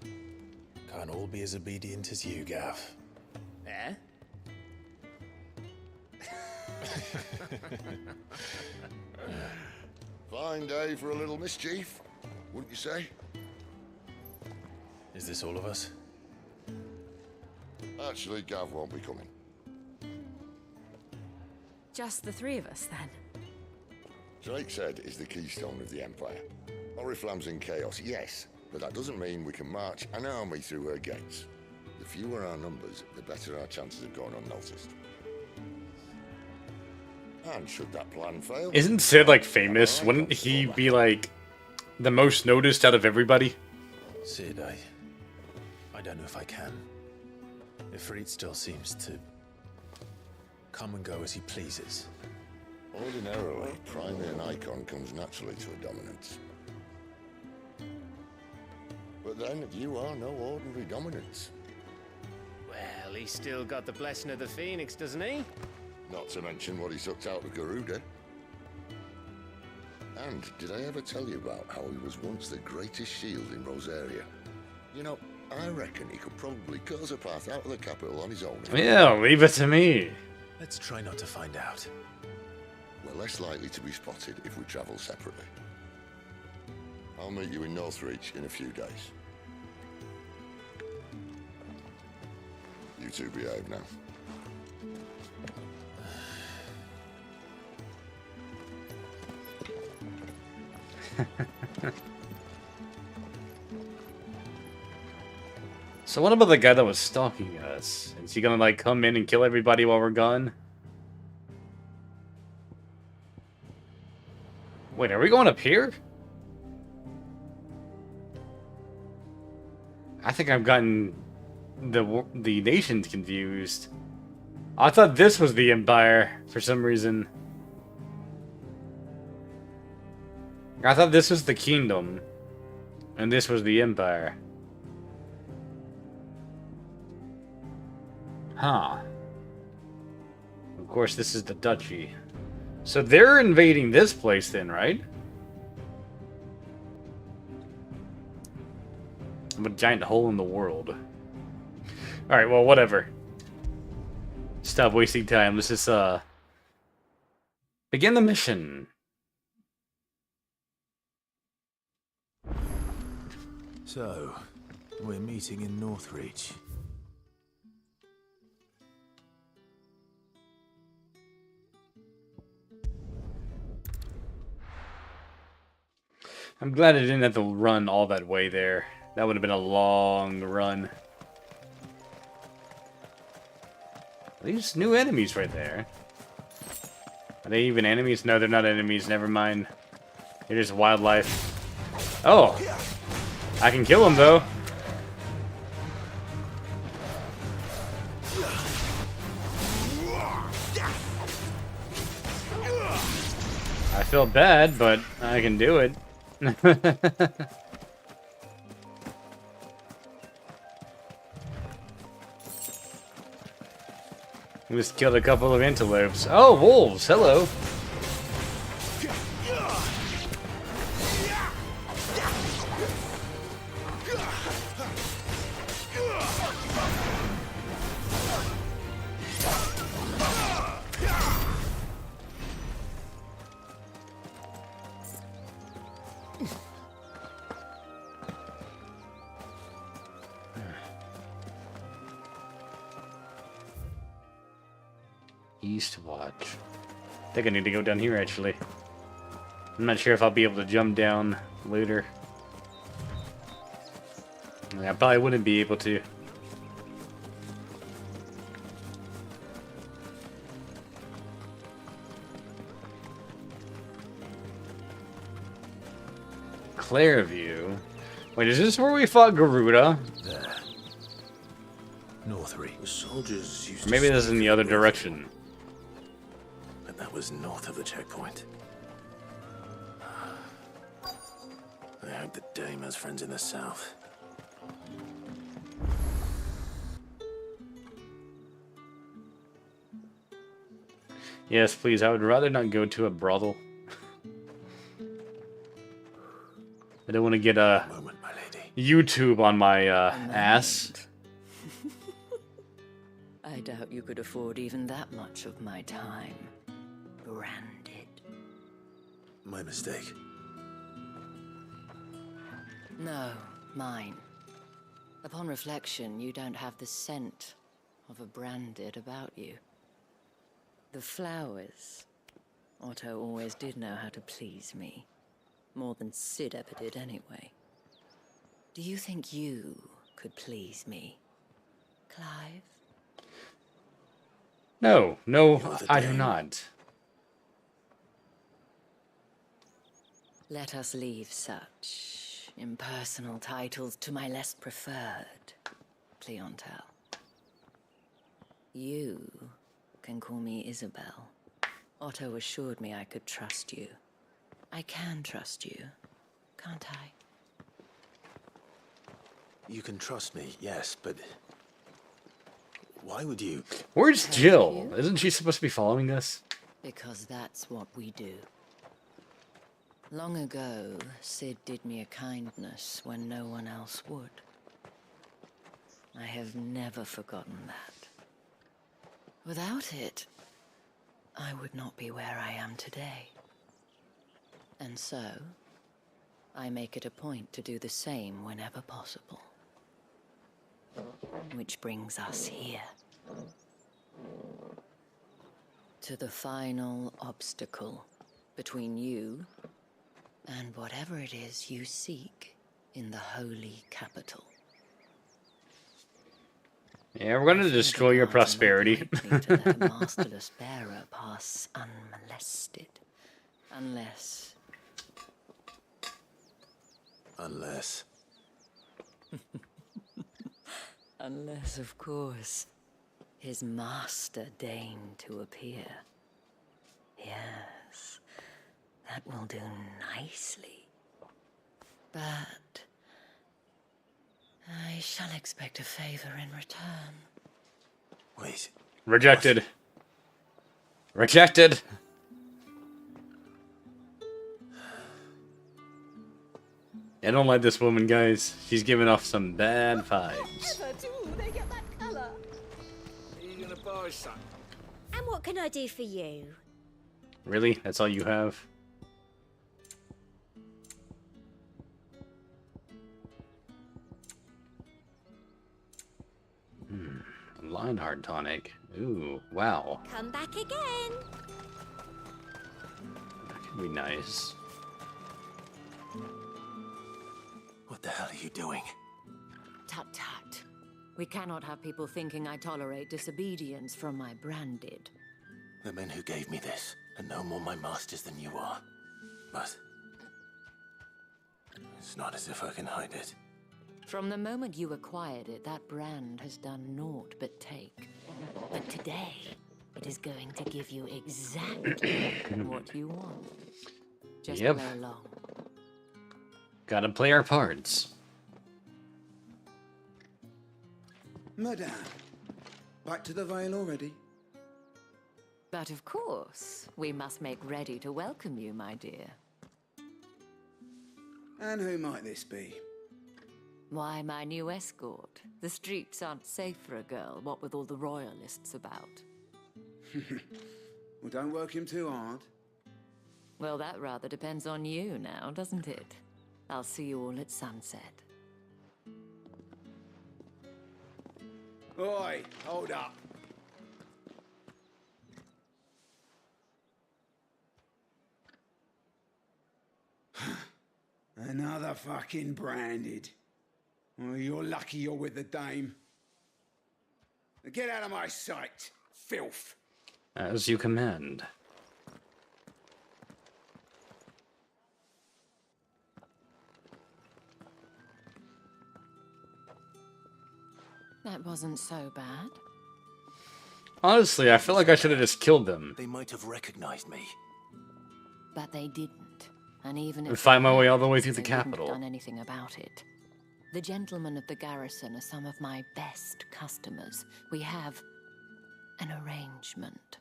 Can't all be as obedient as you, Gav. Eh? Fine day for a little mischief, wouldn't you say? Is this all of us? Actually, Gav won't be coming. Just the three of us, then? Drake's Head is the keystone of the Empire. Oriflamme's in chaos, yes, but that doesn't mean we can march an army through her gates. The fewer our numbers, the better our chances of going unnoticed. And should that plan fail... Isn't Sid, like, famous? Wouldn't he be, like, the most noticed out of everybody? Sid, I don't know if I can. Ifrit still seems to come and go as he pleases. Ordinarily, primary and icon comes naturally to a dominance. But then, you are no ordinary dominance. Well, he's still got the blessing of the Phoenix, doesn't he? Not to mention what he sucked out of Garuda. And did I ever tell you about how he was once the greatest shield in Rosaria? You know, I reckon he could probably cut us a path out of the capital on his own. Yeah, leave it to me. Let's try not to find out. We're less likely to be spotted if we travel separately. I'll meet you in Northreach in a few days. You two behave now. So what about the guy that was stalking us? Is he gonna like come in and kill everybody while we're gone? Wait, are we going up here? I think I've gotten the nations confused. I thought this was the Empire for some reason. I thought this was the kingdom, and this was the Empire. Huh. Of course, this is the duchy. So they're invading this place then, right? I'm a giant hole in the world. Alright, well, whatever. Stop wasting time. Let's just, begin the mission. So, we're meeting in Northreach. I'm glad I didn't have to run all that way there. That would have been a long run. These new enemies right there. Are they even enemies? No, they're not enemies. Never mind. They're just wildlife. Oh! I can kill them, though. I feel bad, but I can do it. We just killed a couple of antelopes. Oh, wolves! Hello. East Watch. I think I need to go down here, actually. I'm not sure if I'll be able to jump down later. I probably wouldn't be able to. Clairview. Wait, is this where we fought Garuda? There. Northreach. The soldiers used Or maybe this is in the other direction. But that was north of the checkpoint. I hope the Dame has friends in the south. Yes, please. I would rather not go to a brothel. I don't want to get a YouTube on my ass. I doubt you could afford even that much of my time. Branded. My mistake. No, mine. Upon reflection, you don't have the scent of a branded about you. The flowers. Otto always did know how to please me. More than Sid ever did anyway. Do you think you could please me, Clive? No, I do not. Let us leave such impersonal titles to my less preferred clientele. You can call me Isabel. Otto assured me I could trust you. I can trust you, can't I? You can trust me, yes, but why would you? Where's Jill? Isn't she supposed to be following us? Because that's what we do. Long ago, Sid did me a kindness when no one else would. I have never forgotten that. Without it, I would not be where I am today. And so, I make it a point to do the same whenever possible. Which brings us here. To the final obstacle between you and whatever it is you seek in the holy capital. Yeah, we're gonna destroy your prosperity. To let a masterless bearer pass unmolested. Unless... Unless, of course, his master deigned to appear. Yes, that will do nicely. But I shall expect a favor in return. Wait. Rejected. Rejected. I don't like this woman, guys. She's giving off some bad vibes. They get that colour. Are you gonna buy something? And what can I do for you? Really? That's all you have? Lionheart tonic. Ooh, wow. Come back again. That could be nice. What the hell are you doing? Tut tut. We cannot have people thinking I tolerate disobedience from my branded. The men who gave me this are no more my masters than you are. But it's not as if I can hide it. From the moment you acquired it, that brand has done naught but take. But today, it is going to give you exactly what you want. Just Yep. play along. Gotta play our parts. Madame, back to the Vale already? But of course, we must make ready to welcome you, my dear. And who might this be? Why, my new escort. The streets aren't safe for a girl, what with all the royalists about. Well, don't work him too hard. Well, that rather depends on you now, doesn't it? I'll see you all at sunset. Oi, hold up. Another fucking branded. Well, you're lucky you're with the dame. Now get out of my sight, filth. As you command. That wasn't so bad. Honestly, I feel like I should have just killed them. They might have recognized me. But they didn't. And even And if find they my way had, all the way through the they wouldn't capital. have done anything about it. The gentlemen of the garrison are some of my best customers. We have an arrangement,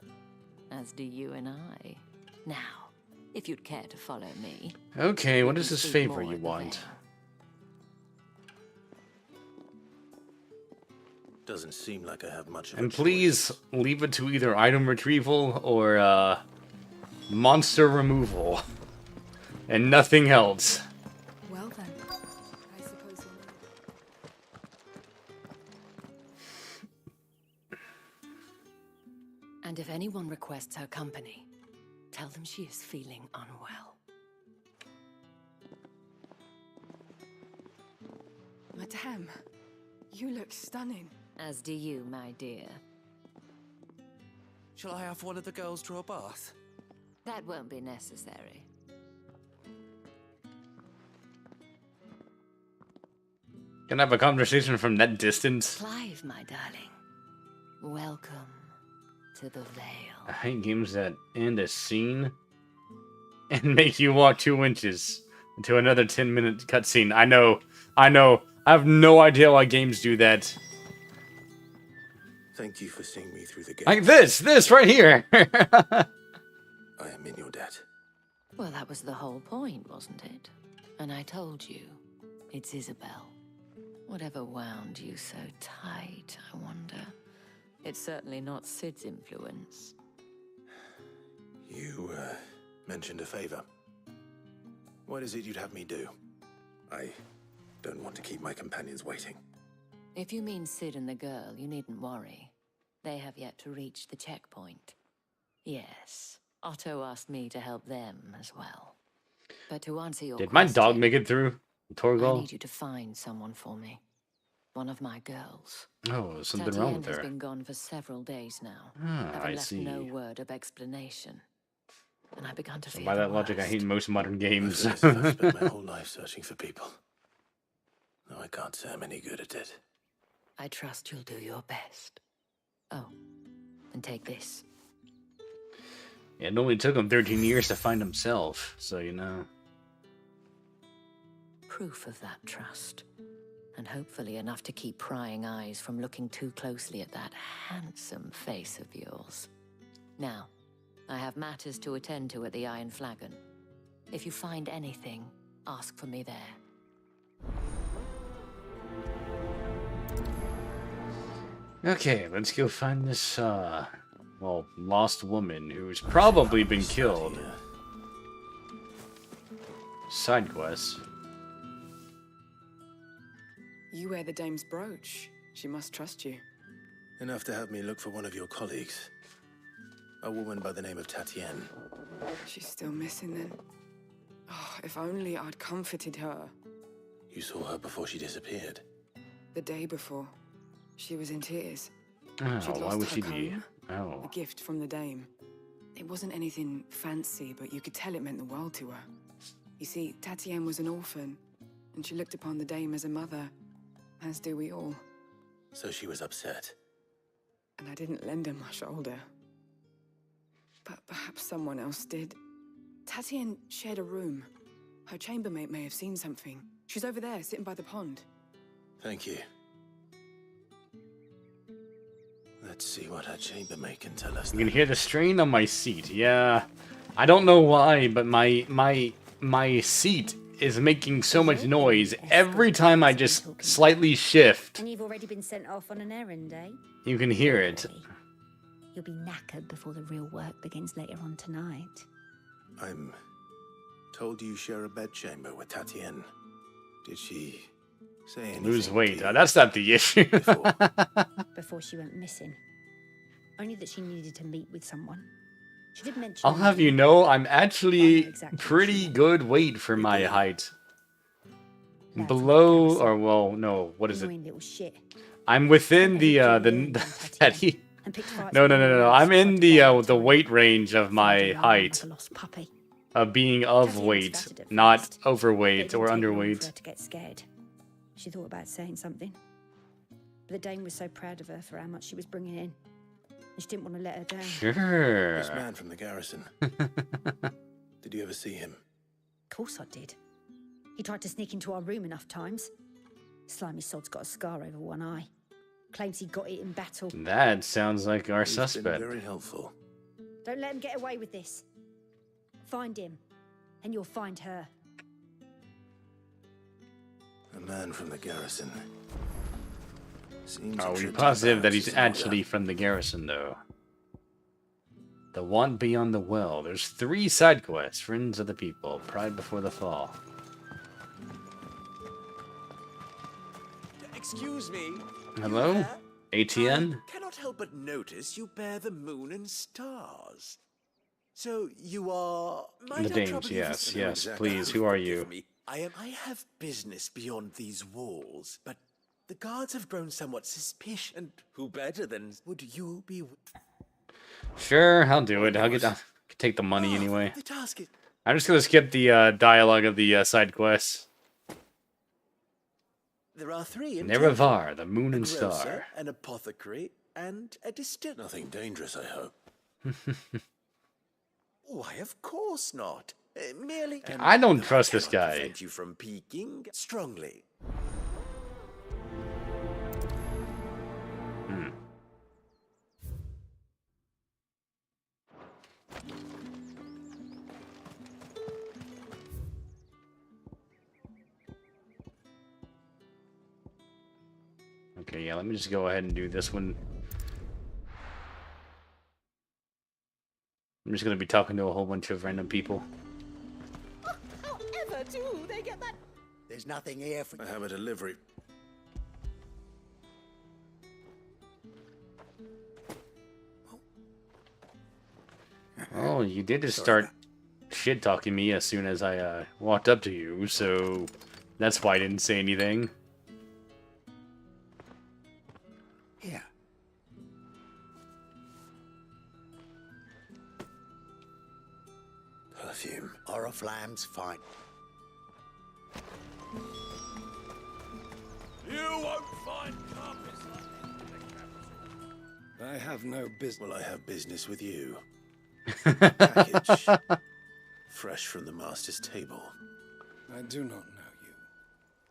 as do you and I. Now, if you'd care to follow me. Okay, what we is can this speak favor more you at the want? Doesn't seem like I have much of And a please leave it to either item retrieval or monster removal. And nothing else. Well then, I suppose we'll need. And if anyone requests her company, tell them she is feeling unwell. Madame, you look stunning. As do you, my dear. Shall I have one of the girls draw a bath? That won't be necessary. Can I have a conversation from that distance? Clive, my darling. Welcome to the Vale. I hate games that end a scene and make you walk 2 inches into another 10-minute cutscene. I know. I have no idea why games do that. Thank you for seeing me through the gate. Like this right here. I am in your debt. Well, that was the whole point, wasn't it? And I told you, it's Isabel. Whatever wound you so tight, I wonder. It's certainly not Sid's influence. You, mentioned a favor. What is it you'd have me do? I don't want to keep my companions waiting. If you mean Sid and the girl, you needn't worry. They have yet to reach the checkpoint. Yes, Otto asked me to help them as well. But to answer your Did my question, dog make it through? I Torgal? need you to find someone for me. One of my girls. Oh, there's something wrong with Tatiana has her. been gone for several days now. Ah, having I left see. no word of explanation. And I began to So fear by the that logic, I worst. hate most modern games. I've spent my whole life searching for people. No, I can't say I'm any good at it. I trust you'll do your best. Oh, and take this. Yeah, it only took him 13 years to find himself, so you know. Proof of that trust. And hopefully enough to keep prying eyes from looking too closely at that handsome face of yours. Now, I have matters to attend to at the Iron Flagon. If you find anything, ask for me there. Okay, let's go find this, well, lost woman who's probably been killed. Side quest. You wear the dame's brooch. She must trust you. Enough to have me look for one of your colleagues. A woman by the name of Tatienne. She's still missing then. Oh, if only I'd comforted her. You saw her before she disappeared. The day before. She was in tears. Oh, She'd why lost would her she be? comb, Oh. a gift from the dame. It wasn't anything fancy, but you could tell it meant the world to her. You see, Tatienne was an orphan, and she looked upon the dame as a mother, as do we all. So she was upset. And I didn't lend her my shoulder. But perhaps someone else did. Tatienne shared a room. Her chambermaid may have seen something. She's over there, sitting by the pond. Thank you. Let's see what her chambermaid can tell us. You can hear the strain on my seat. Yeah, I don't know why, but my seat is making so much noise every time I just slightly shift. And you've already been sent off on an errand, eh? You can hear it. You'll be knackered before the real work begins later on tonight. I'm told you share a bedchamber with Tatienne. Did she say anything? Lose weight. That's not the issue. Before she went missing. Only that she needed to meet with someone. She did mention... I'll have you know, I'm actually pretty good weight for my height. Below, or well, no, what is it? Little shit. I'm within the No. I'm in the weight range of my height. Being of weight, not overweight or underweight. To get scared. She thought about saying something. But the dame was so proud of her for how much she was bringing in. And she didn't want to let her down. Sure. This man from the garrison. Did you ever see him? Of course I did. He tried to sneak into our room enough times. Slimy sod's got a scar over one eye. Claims he got it in battle. That sounds like our He's suspect. been very helpful. Don't let him get away with this. Find him, and you'll find her. A man from the garrison. Seems Are we a trip to positive that barracks he's is in order. actually from the garrison, though? The Want Beyond the Well. There's 3 side quests. Friends of the People. Pride Before the Fall. Excuse me. Hello? You there? ATN? I cannot help but notice you bear the moon and stars. So you are... Might The I dames, trouble you for yes, some- yes, please. Who are you? Forgive me. I have business beyond these walls, but the guards have grown somewhat suspicious, and who better than would you be? Sure, I'll do it. I'll take the money anyway. The task is... I'm just gonna skip the dialogue of the side quests. There are 3 in Nerevar, the moon a and grocer, star. an apothecary, and a distiller. Nothing dangerous, I hope. Why, of course not. Merely... I don't trust this cannot guy. prevent you from peeking strongly. Okay, yeah, let me just go ahead and do this one. I'm just gonna be talking to a whole bunch of random people. However do they get that? There's nothing here for... I have a delivery. Oh, you did just start shit-talking me as soon as I walked up to you, so that's why I didn't say anything. Here. Perfume. Oriflamme's fine. You won't find carpets like this in the capital. I have no business. Well, I have business with you. Package. Fresh from the master's table. I do not know you.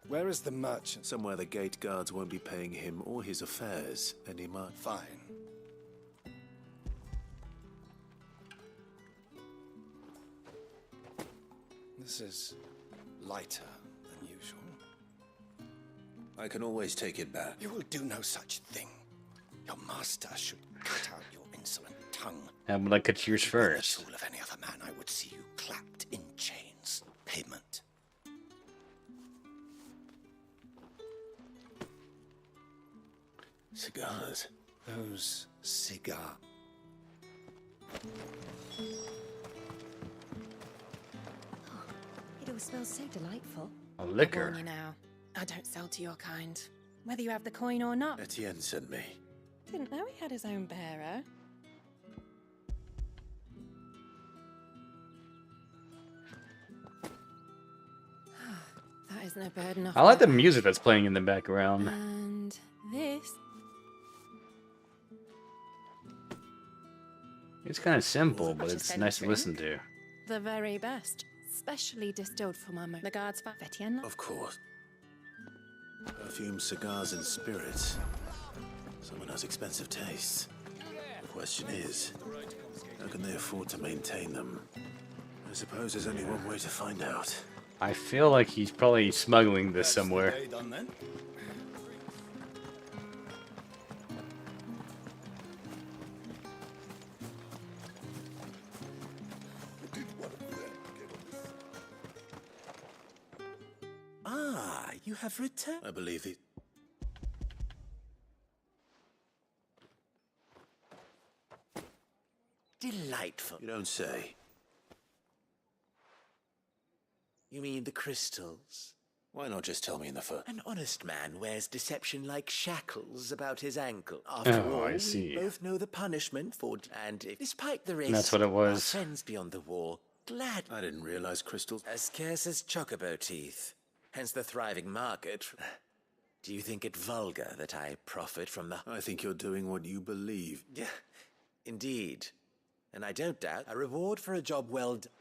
Where is the merchant? Somewhere the gate guards won't be paying him or his affairs any more. Fine. This is lighter than usual. I can always take it back. You will do no such thing. Your master should cut out your insolent tongue. How would I cut yours first? If the soul of any other man, I would see you clapped in chains. Payment. Cigars. Those cigar. It all smells so delightful. A liquor. I warn you now. I don't sell to your kind. Whether you have the coin or not. Etienne sent me. Didn't know he had his own bearer. That is no burden off. I like the music that's playing in the background. And this. It's kind of simple, but it's nice to listen to. The very best. Specially distilled for my The guards for Etienne. Of course. Perfume, cigars, and spirits. Someone has expensive tastes. The question is, how can they afford to maintain them? I suppose there's only one way to find out. I feel like he's probably smuggling this somewhere. Ah, you have returned. I believe it. Delightful. You don't say. You mean the crystals? Why not just tell me in the first? An honest man wears deception like shackles about his ankle. After all, I see. we both know the punishment for... And if, despite the risk, That's what it was. our friends beyond the wall, glad... I didn't realize crystals... As scarce as chocobo teeth. Hence the thriving market. Do you think it vulgar that I profit from the... I think you're doing what you believe. Yeah, indeed. And I don't doubt a reward for a job well done.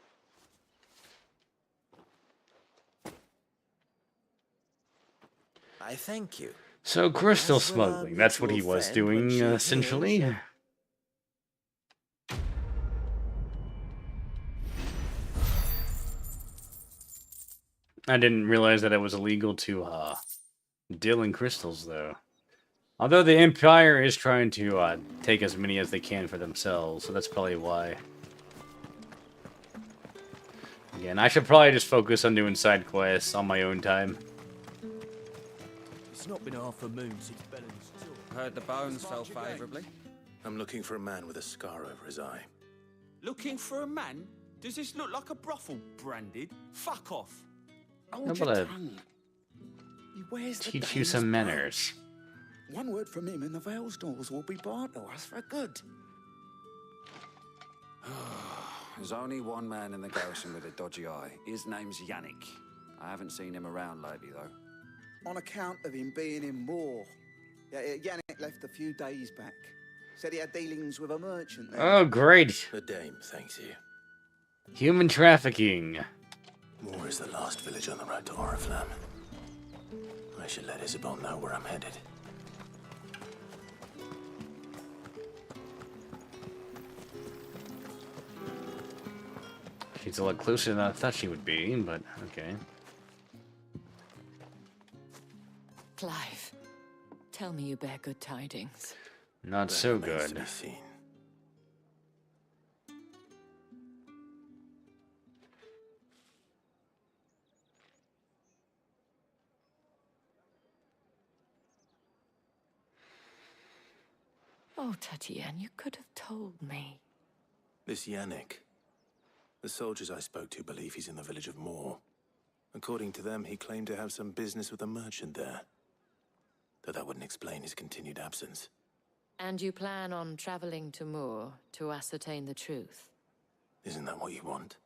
I thank you. So, crystal smuggling, that's what he was doing, essentially. I didn't realize that it was illegal to deal in crystals, though. Although the Empire is trying to take as many as they can for themselves, so that's probably why. Again, I should probably just focus on doing side quests on my own time. It's not been half a moon since Bellen's still. Heard the bones fell favourably. I'm looking for a man with a scar over his eye. Looking for a man? Does this look like a brothel, Branded? Fuck off. I'm gonna teach you some manners. One word from him and the Vale's doors will be barred to us for good. There's only one man in the garrison with a dodgy eye. His name's Yannick. I haven't seen him around lately, though. On account of him being in war. Yannick left a few days back. Said he had dealings with a merchant there. Oh, great. The dame thanks you. Human trafficking. Moor is the last village on the road to Oriflamme. I should let Isabel know where I'm headed. She's a lot closer than I thought she would be, but okay. Clive, Tell me you bear good tidings. Not so Remains to good. be seen. Oh, Tatian, you could have told me. This Yannick. The soldiers I spoke to believe he's in the village of Moor. According to them, he claimed to have some business with a merchant there. Though that wouldn't explain his continued absence. And you plan on traveling to Moor to ascertain the truth? Isn't that what you want?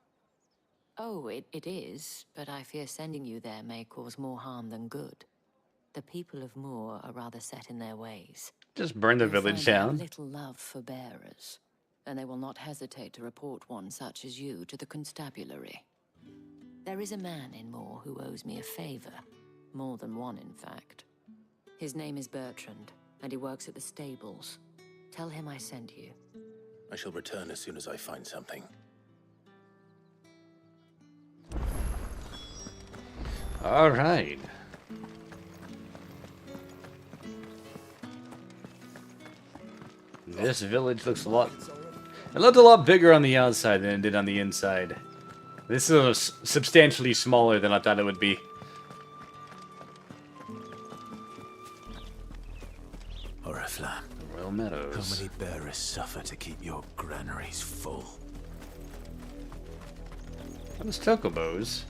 Oh, it is, but I fear sending you there may cause more harm than good. The people of Moor are rather set in their ways. Just burn the You'll village find they have down. little love for bearers, and they will not hesitate to report one such as you to the constabulary. There is a man in Moor who owes me a favor. More than one, in fact. His name is Bertrand, and he works at the stables. Tell him I sent you. I shall return as soon as I find something. All right. This village looks a lot... It looked a lot bigger on the outside than it did on the inside. This is substantially smaller than I thought it would be. Oriflamme. Royal Meadows. How many bearers suffer to keep your granaries full? Those chocobos.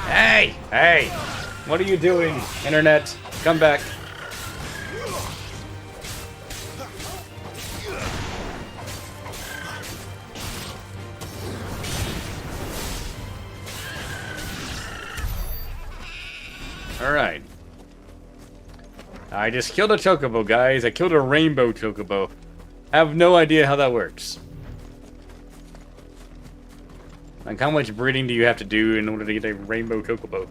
Hey! Hey! What are you doing, Internet? Come back. Alright. I just killed a chocobo, guys. I killed a rainbow chocobo. I have no idea how that works. Like, how much breeding do you have to do in order to get a rainbow chocobo?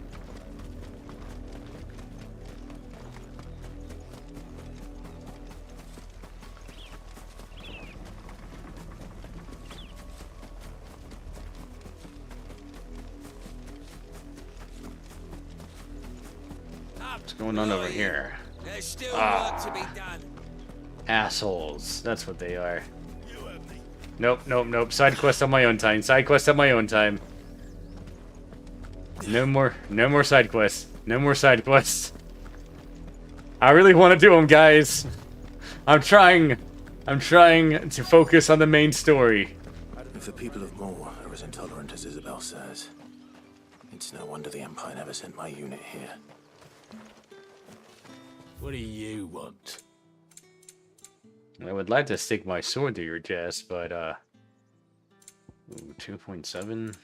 What's going on over here? There's still work to be done. Assholes. That's what they are. Nope, nope, nope. Side quest on my own time. Side quest on my own time. No more side quests. No more side quests. I really want to do them, guys. I'm trying to focus on the main story. If the people of Moor are as intolerant as Isabel says, it's no wonder the Empire never sent my unit here. What do you want? I would like to stick my sword through your chest, but, ooh, 2.7?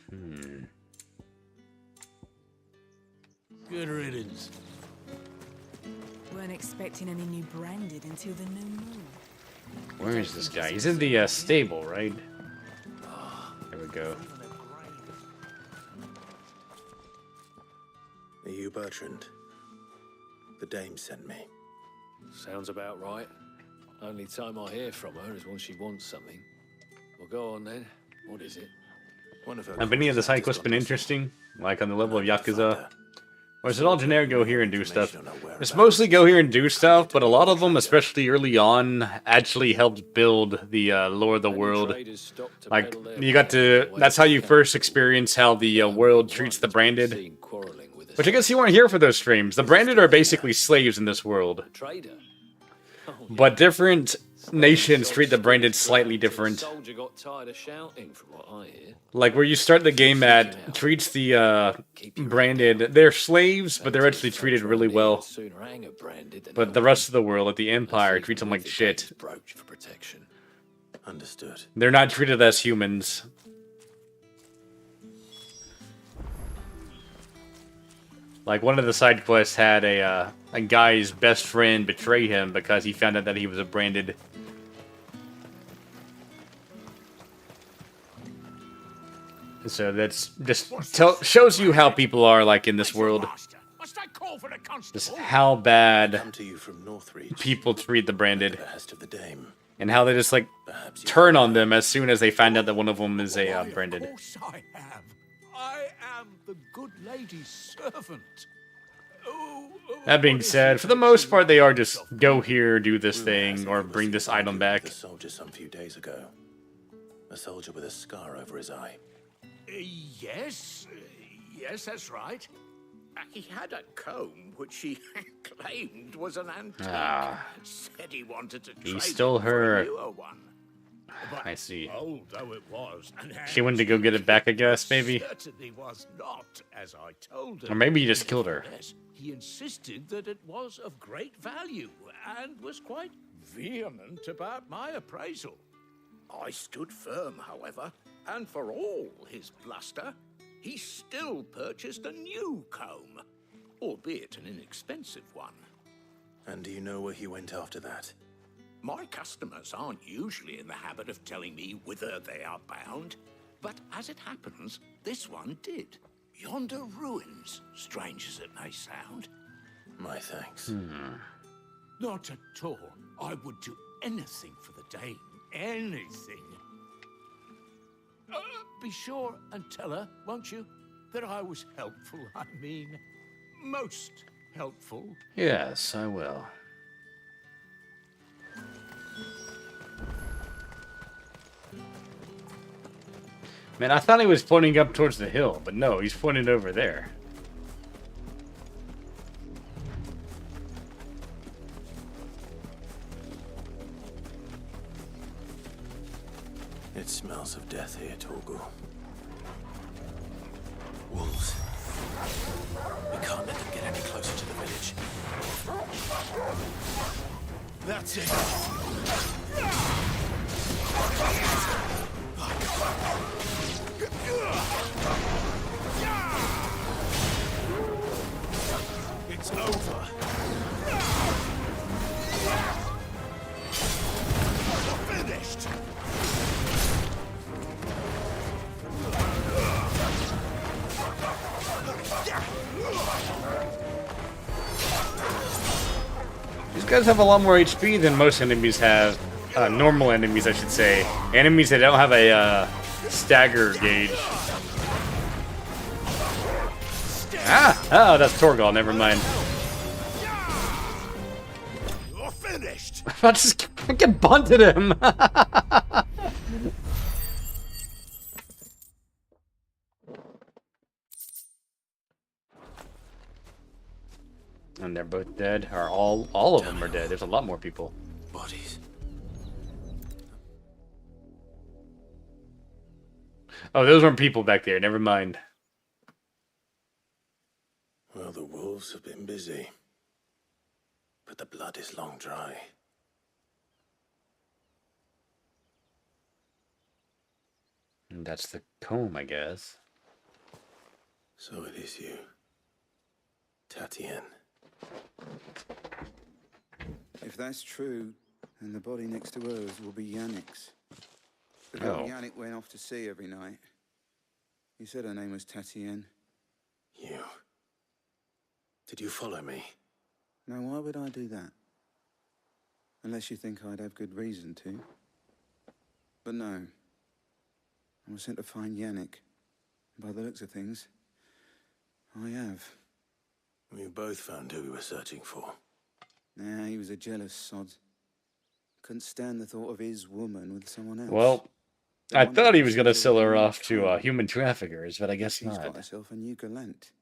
Good riddance. Weren't expecting any new branded until the new moon. Where is this guy? He's in the, stable, right? There we go. Are you Bertrand? The dame sent me. Sounds about right. Only time I hear from her is when she wants something. Well, go on then. What is it? Have any of the side quests been interesting? Like on the level of Yakuza? Or is it all generic go here and do stuff? It's mostly go here and do stuff, but a lot of them, especially early on, actually helped build the lore of the world. Like, you got to... That's how you first experience how the world treats the branded. Which I guess you weren't here for those streams. The branded are basically slaves in this world. But different nations treat the branded slightly different. Like where you start the game at treats the branded, they're slaves, but they're actually treated really well. But the rest of the world, like the Empire, treats them like shit. Understood. They're not treated as humans. Like one of the side quests had a guy's best friend betray him because he found out that he was a branded. So that's just shows you how people are like in this world. Just how bad people treat the branded. The behest of the dame. and how they just like turn on them as soon as they find out that one of them is a branded. Of course I have. I am the good lady's servant. That being said, for the most part, they are just go here, do this thing, or bring this item back. The soldier some few days ago. A soldier with a scar over his eye. Yes, that's right. He had a comb which he claimed was an antique. Said he wanted to trade stole it for her. a newer one. But I see. old though it was, and She went to go get it back, I guess, maybe. certainly was not, as I told him. Or maybe you just killed her. Nevertheless, he insisted that it was of great value, and was quite vehement about my appraisal. I stood firm, however, and for all his bluster, he still purchased a new comb, albeit an inexpensive one. And do you know where he went after that? My customers aren't usually in the habit of telling me whither they are bound, but as it happens, this one did. Yonder ruins, strange as it may sound. My thanks. Not at all. I would do anything for the dame. Anything. Be sure and tell her, won't you, that I was helpful. I mean, most helpful. Yes, I will. Man, I thought he was pointing up towards the hill, but no, he's pointing over there. It smells of death here, Torgal. Wolves. We can't let them get any closer to the village. That's it. It's over. You're finished. These guys have a lot more HP than most enemies have. Normal enemies, I should say. Enemies that don't have a stagger gauge. Oh, that's Torgal, never mind. You're finished. I just get bunted him. And they're both dead, or all of them are dead. There's a lot more people. Bodies. Oh, those weren't people back there. Never mind. Well, the wolves have been busy. But the blood is long dry. And that's the comb, I guess. So it is you. Tatienne. If that's true, then the body next to hers will be Yannick's. The girl Yannick went off to sea every night. You said her name was Tatienne. You. Did you follow me? Now, why would I do that? Unless you think I'd have good reason to. But no. I was sent to find Yannick. By the looks of things, I have. We both found who we were searching for. Nah, he was a jealous sod. Couldn't stand the thought of his woman with someone else. Well, I thought he was going to sell her off to human traffickers, but I guess He's not. got himself a new gallant.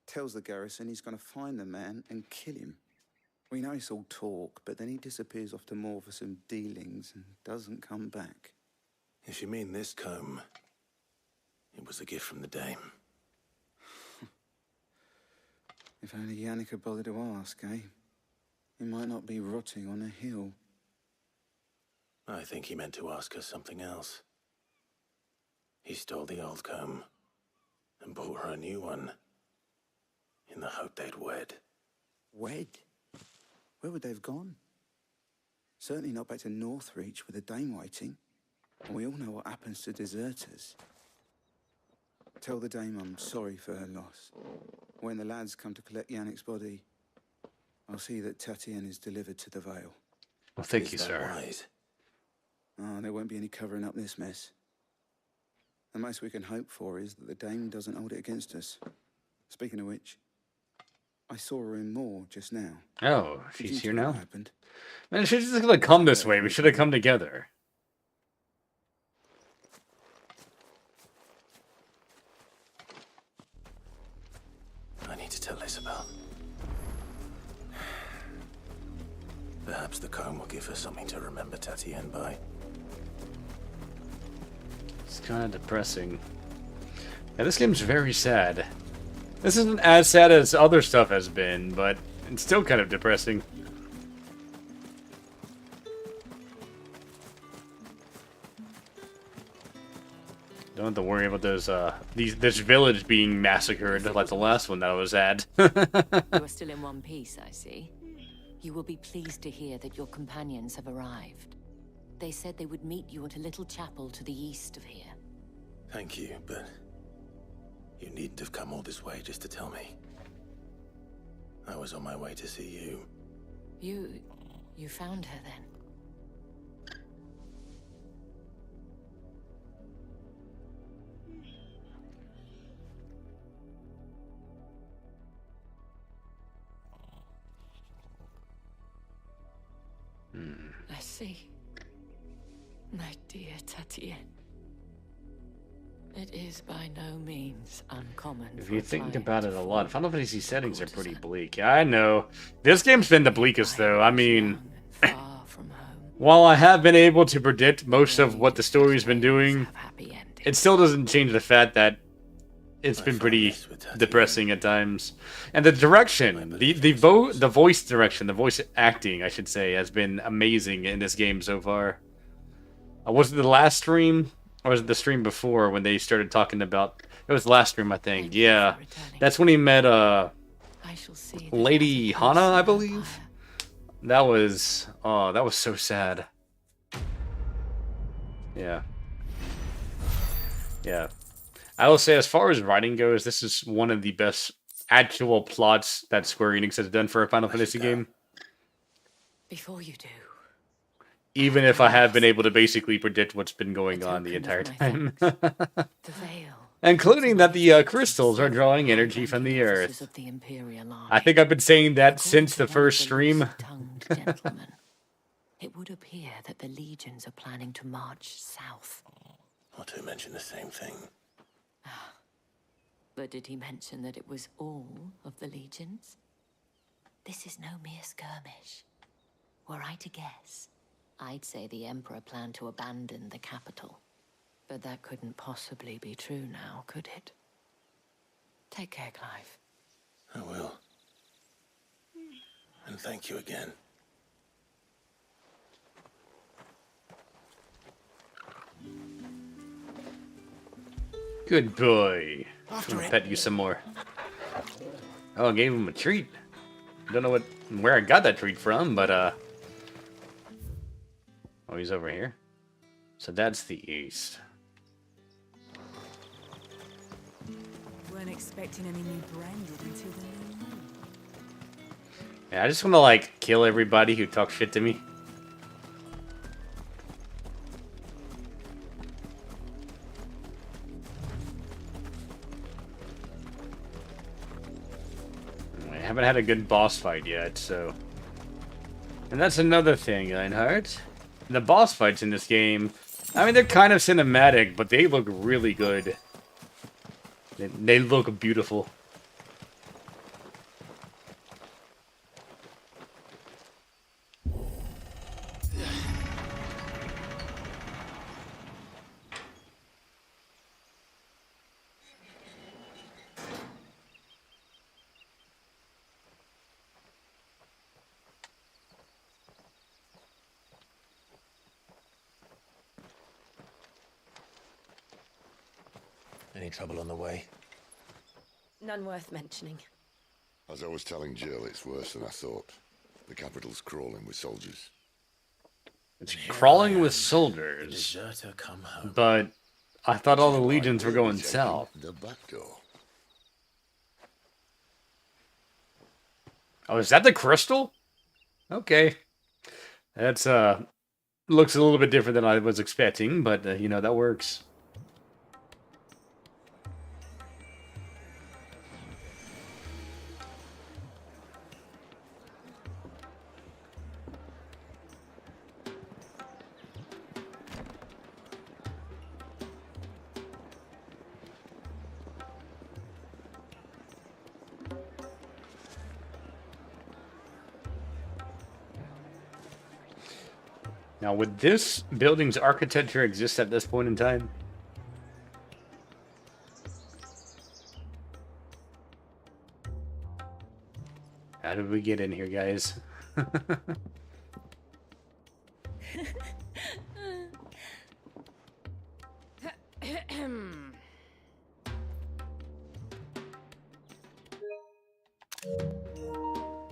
Tells the garrison he's going to find the man and kill him. We know it's all talk, but then he disappears off to Moor for some dealings and doesn't come back. If you mean this comb, it was a gift from the dame. If only Yannick had bothered to ask, eh? He might not be rotting on a hill. I think he meant to ask her something else. He stole the old comb and bought her a new one in the hope they'd wed. Wed? Where would they have gone? Certainly not back to Northreach with a dame waiting. And we all know what happens to deserters. Tell the dame I'm sorry for her loss. When the lads come to collect Yannick's body, I'll see that Tatienne is delivered to the Vale. Well, thank you, sir. Wise? Oh, there won't be any covering up this mess. The most we can hope for is that the dame doesn't hold it against us. Speaking of which, I saw her in Moore just now. Oh, Did she's you here tell her now? what happened? Man, she's just gonna come this way. We should have come together. I need to tell Isabel. Perhaps the comb will give her something to remember Tatienne by. It's kind of depressing. Yeah, this game's very sad. This isn't as sad as other stuff has been, but it's still kind of depressing. Don't have to worry about those this village being massacred like the last one that I was at. You are still in one piece, I see. You will be pleased to hear that your companions have arrived. They said they would meet you at a little chapel to the east of here. Thank you, but you needn't have come all this way just to tell me. I was on my way to see you. You found her then? I see. My dear Tatienne. It is by no means uncommon. If you think about it a lot, Final Fantasy settings are pretty bleak. Yeah, I know. This game's been the bleakest, though. I mean, while I have been able to predict most of what the story's been doing, it still doesn't change the fact that it's been pretty depressing at times. And the direction, the voice direction, the voice acting, I should say, has been amazing in this game so far. Was it the last stream? Or was it the stream before when they started talking about... It was the last stream, I think. Yeah. That's when he met Lady Hana, I believe? That was... Oh, that was so sad. Yeah. Yeah. I will say, as far as writing goes, this is one of the best actual plots that Square Enix has done for a Final Fantasy game. Before you do. Even if I have been able to basically predict what's been going on the entire time. Including that the crystals are drawing energy from the earth. I think I've been saying that since the first stream. It would appear that the legions are planning to march south. Otto mentioned the same thing. But did he mention that it was all of the legions? This is no mere skirmish. Were I to guess, I'd say the Emperor planned to abandon the capital. But that couldn't possibly be true now, could it? Take care, Clive. I will. And thank you again. Good boy. I'm gonna pet you some more. Oh, I gave him a treat. Don't know where I got that treat from, but oh, he's over here. So that's the east. Weren't expecting any new branded until the new moon. Yeah, I just want to like kill everybody who talks shit to me. I haven't had a good boss fight yet, so... And that's another thing, Reinhardt. The boss fights in this game, I mean, they're kind of cinematic, but they look really good. They look beautiful. Any trouble on the way? None worth mentioning. As I was telling Jill, it's worse than I thought. The capital's crawling with soldiers. It's crawling with soldiers. Deserter come home. But I thought all the legions were going south. The back door. Oh, is that the crystal? Okay. That's looks a little bit different than I was expecting, but you know, that works. Now, would this building's architecture exist at this point in time? How did we get in here, guys?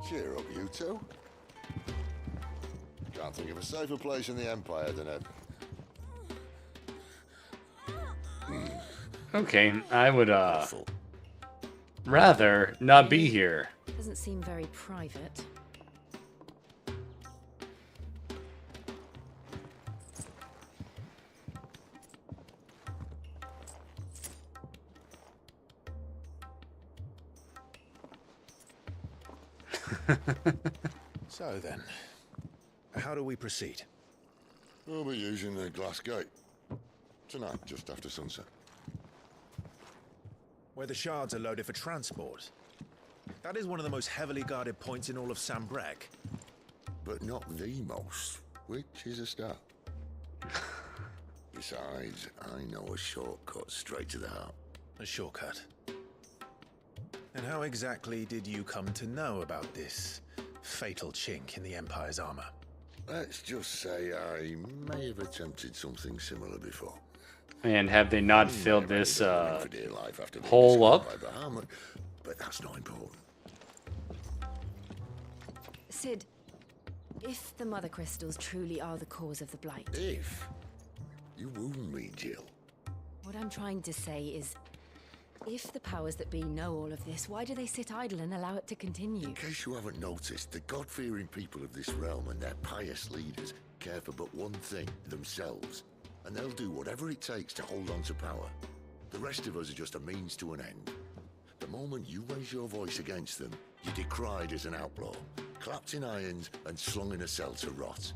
Cheer up, you two. Can't think of a safer place in the Empire than it. Okay, I would, rather not be here. Doesn't seem very private. So then, how do we proceed? We'll be using the glass gate. Tonight, just after sunset. Where the shards are loaded for transport. That is one of the most heavily guarded points in all of Sambrec. But not the most, which is a start. Besides, I know a shortcut straight to the heart. A shortcut? And how exactly did you come to know about this fatal chink in the Empire's armor? Let's just say I may have attempted something similar before. And have they not filled this hole up? But that's not important. Sid, if the mother crystals truly are the cause of the blight... If? You wound me, Jill. What I'm trying to say is, if the powers that be know all of this, why do they sit idle and allow it to continue? In case you haven't noticed, the God-fearing people of this realm and their pious leaders care for but one thing, themselves. And they'll do whatever it takes to hold on to power. The rest of us are just a means to an end. The moment you raise your voice against them, you're decried as an outlaw, clapped in irons and slung in a cell to rot.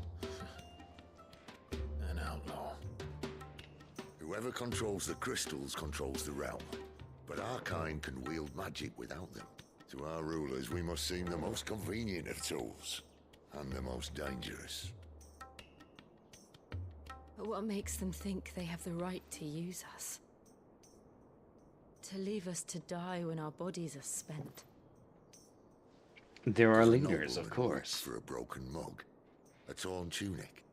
An outlaw. Whoever controls the crystals controls the realm. But our kind can wield magic without them. To our rulers, we must seem the most convenient of tools, and the most dangerous. But what makes them think they have the right to use us? To leave us to die when our bodies are spent? There are leaders, of course. For a broken mug, a torn tunic.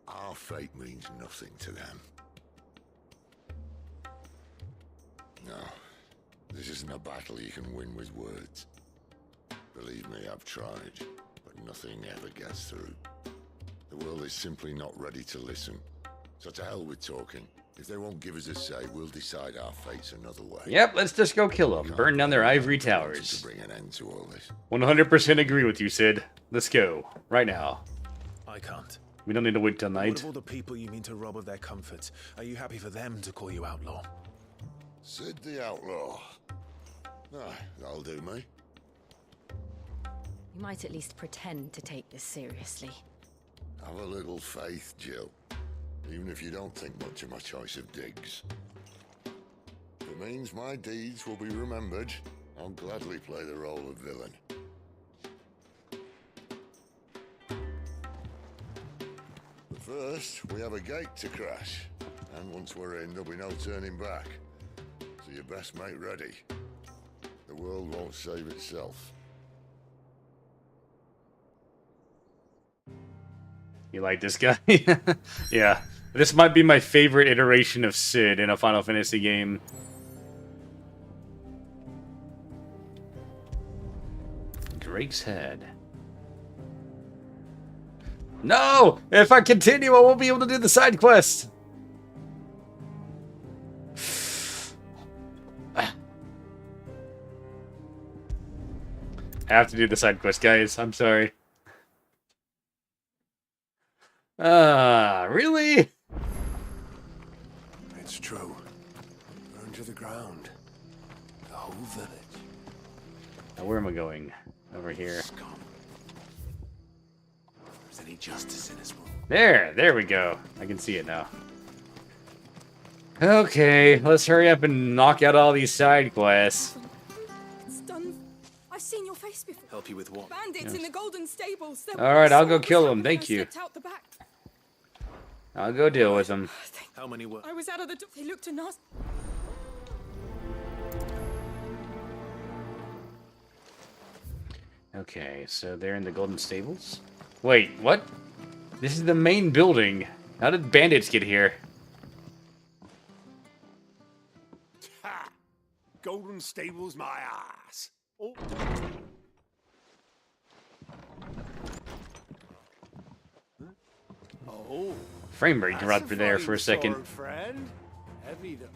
Our fate means nothing to them. No, this isn't a battle you can win with words. Believe me, I've tried, but nothing ever gets through. The world is simply not ready to listen. So to hell with talking. If they won't give us a say, we'll decide our fates another way. Yep, let's just go kill them. Burn down their ivory towers. To bring an end to all this. 100% agree with you, Sid. Let's go. Right now. I can't. We don't need to wait till What night. of all the people you mean to rob of their comforts? Are you happy for them to call you outlaw? Sid the Outlaw. Ah, that'll do me. You might at least pretend to take this seriously. Have a little faith, Jill. Even if you don't think much of my choice of digs. If it means my deeds will be remembered, I'll gladly play the role of villain. But first, we have a gate to crash. And once we're in, there'll be no turning back. So you best make ready. The world won't save itself. You like this guy? Yeah. This might be my favorite iteration of Sid in a Final Fantasy game. Drake's Head. No! If I continue, I won't be able to do the side quest! I have to do the side quest, guys. I'm sorry. Really? It's true. Burned to the ground. The whole village. Now, where am I going? Over here. Is any justice in this world? There we go. I can see it now. Okay, let's hurry up and knock out all these side quests. It's done. I've seen your face before. Help you with what? Bandits in the golden stables. Alright, I'll go kill them. Thank you. Out the back. I'll go deal with them. How many were? I was out of the door. They looked a nasty. Okay, so they're in the golden stables? Wait, what? This is the main building. How did bandits get here? Ha! Golden stables, my ass. Oh. Oh. Frame rate dropped there for a second. Sword, friend. Heavy though.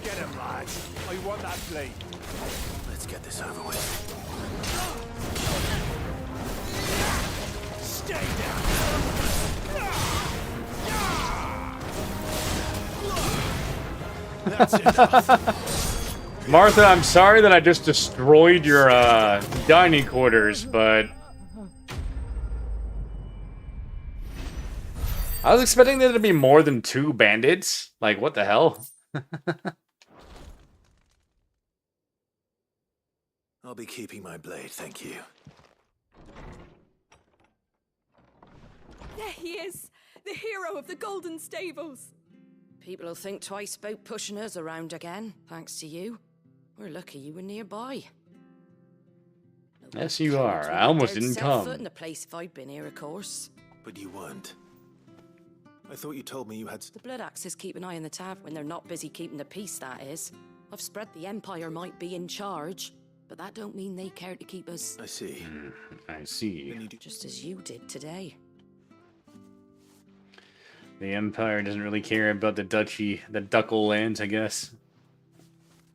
Get him, lads. I want that blade. Let's get this over with. Stay down. That's enough. Martha, I'm sorry that I just destroyed your dining quarters, but I was expecting there to be more than 2 bandits. Like, what the hell? I'll be keeping my blade, thank you. There he is, the hero of the golden stables. People will think twice about pushing us around again, thanks to you. We're lucky you were nearby. Yes, you are. I almost didn't Set come. foot in the place if I'd been here, of course. But you weren't. I thought you told me you had... The Blood Axes keep an eye on the tab when they're not busy keeping the peace, that is. I've spread the Empire might be in charge, but that don't mean they care to keep us... I see. I see. Just as you did today. The Empire doesn't really care about the duchy, the ducal lands, I guess.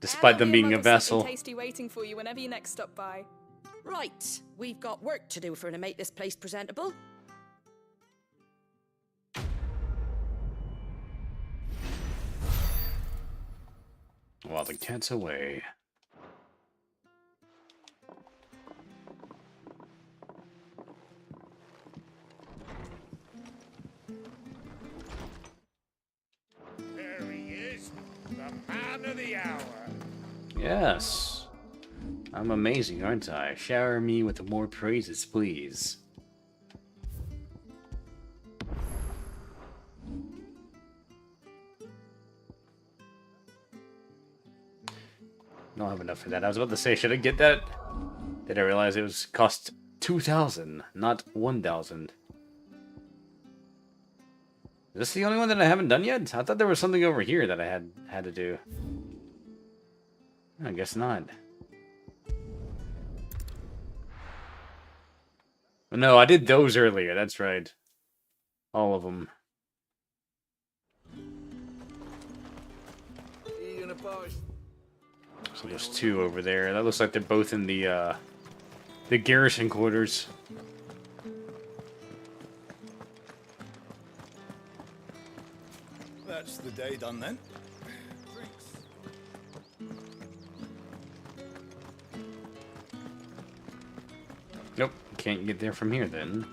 Despite them being a vessel. Tasty waiting for you whenever you next stop by. Right, we've got work to do for to make this place presentable. While the cat's away. There he is, the man of the hour. Yes. I'm amazing, aren't I? Shower me with more praises, please. Don't have enough for that. I was about to say, should I get that? Did I realize it was cost 2,000, not 1,000? Is this the only one that I haven't done yet? I thought there was something over here that I had to do. I guess not. No, I did those earlier. That's right. All of them. So there's 2 over there. That looks like they're both in the garrison quarters. That's the day done then. Nope, can't get there from here then.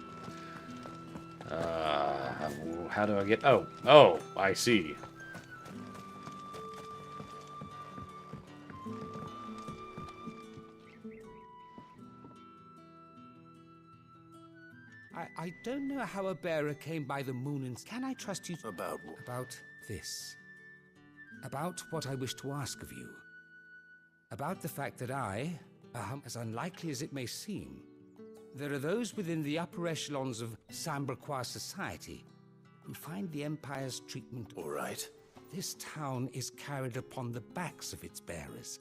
How do I get... Oh, I see. I don't know how a bearer came by the moon and... Can I trust you... About what? About this. About what I wish to ask of you. About the fact that I, as unlikely as it may seem, there are those within the upper echelons of Samberquois society who find the Empire's treatment... All right. This town is carried upon the backs of its bearers.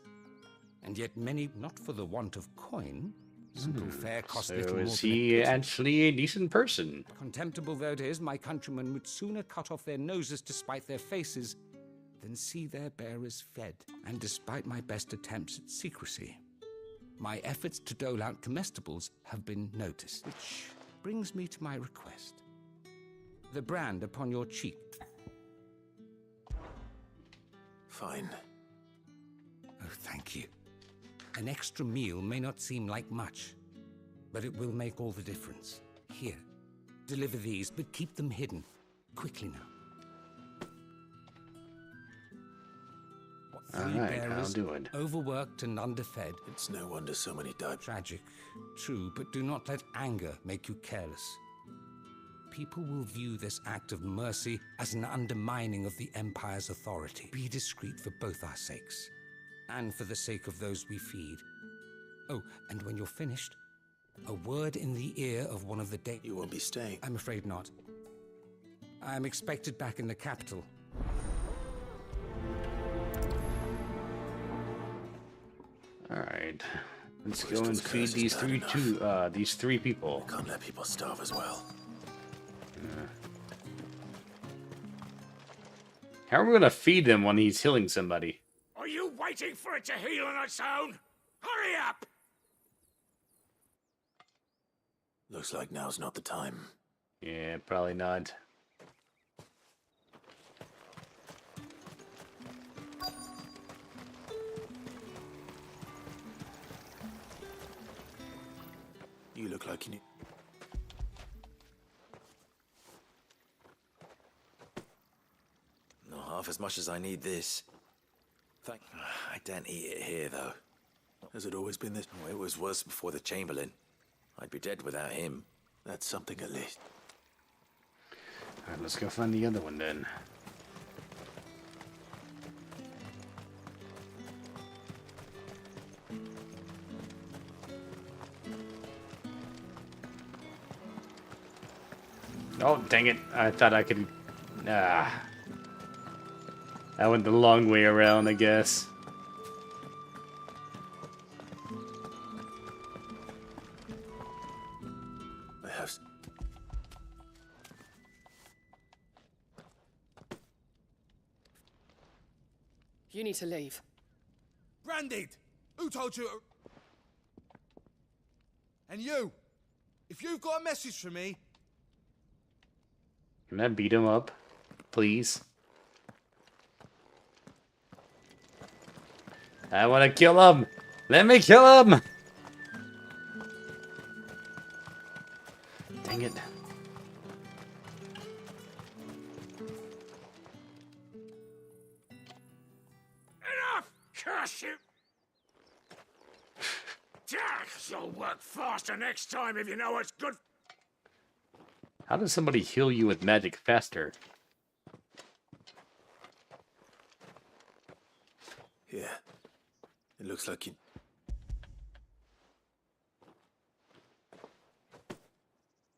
And yet many, not for the want of coin, simple fare costs little So more is than he actually a decent person? Contemptible though it is, my countrymen would sooner cut off their noses to spite their faces than see their bearers fed. And despite my best attempts at secrecy, my efforts to dole out comestibles have been noticed, which brings me to my request. The brand upon your cheek. Fine. Oh, thank you. An extra meal may not seem like much, but it will make all the difference. Here, deliver these, but keep them hidden. Quickly now. Alright, I'll do it. Overworked and underfed. It's no wonder so many died. Tragic, true, but do not let anger make you careless. People will view this act of mercy as an undermining of the Empire's authority. Be discreet for both our sakes, and for the sake of those we feed. Oh, and when you're finished, a word in the ear of one of the You won't be staying. I'm afraid not. I'm expected back in the capital. Alright. Let's go and feed these three people. We can't let people starve as well. How are we gonna feed them when he's healing somebody? Are you waiting for it to heal on its own? Hurry up! Looks like now's not the time. Yeah, probably not. You look like you need... Not half as much as I need this. I don't eat it here, though. Has it always been this? Oh, it was worse before the Chamberlain. I'd be dead without him. That's something at least. Alright, let's go find the other one then. Oh, dang it. I thought I could... I went the long way around, I guess. I have... You need to leave. Branded! Who told you? And you! If you've got a message for me... Can I beat him up? Please? I want to kill him! Let me kill him! Dang it. Enough! Curse you! You'll work faster next time if you know what's good. How does somebody heal you with magic faster? Yeah. It looks like you...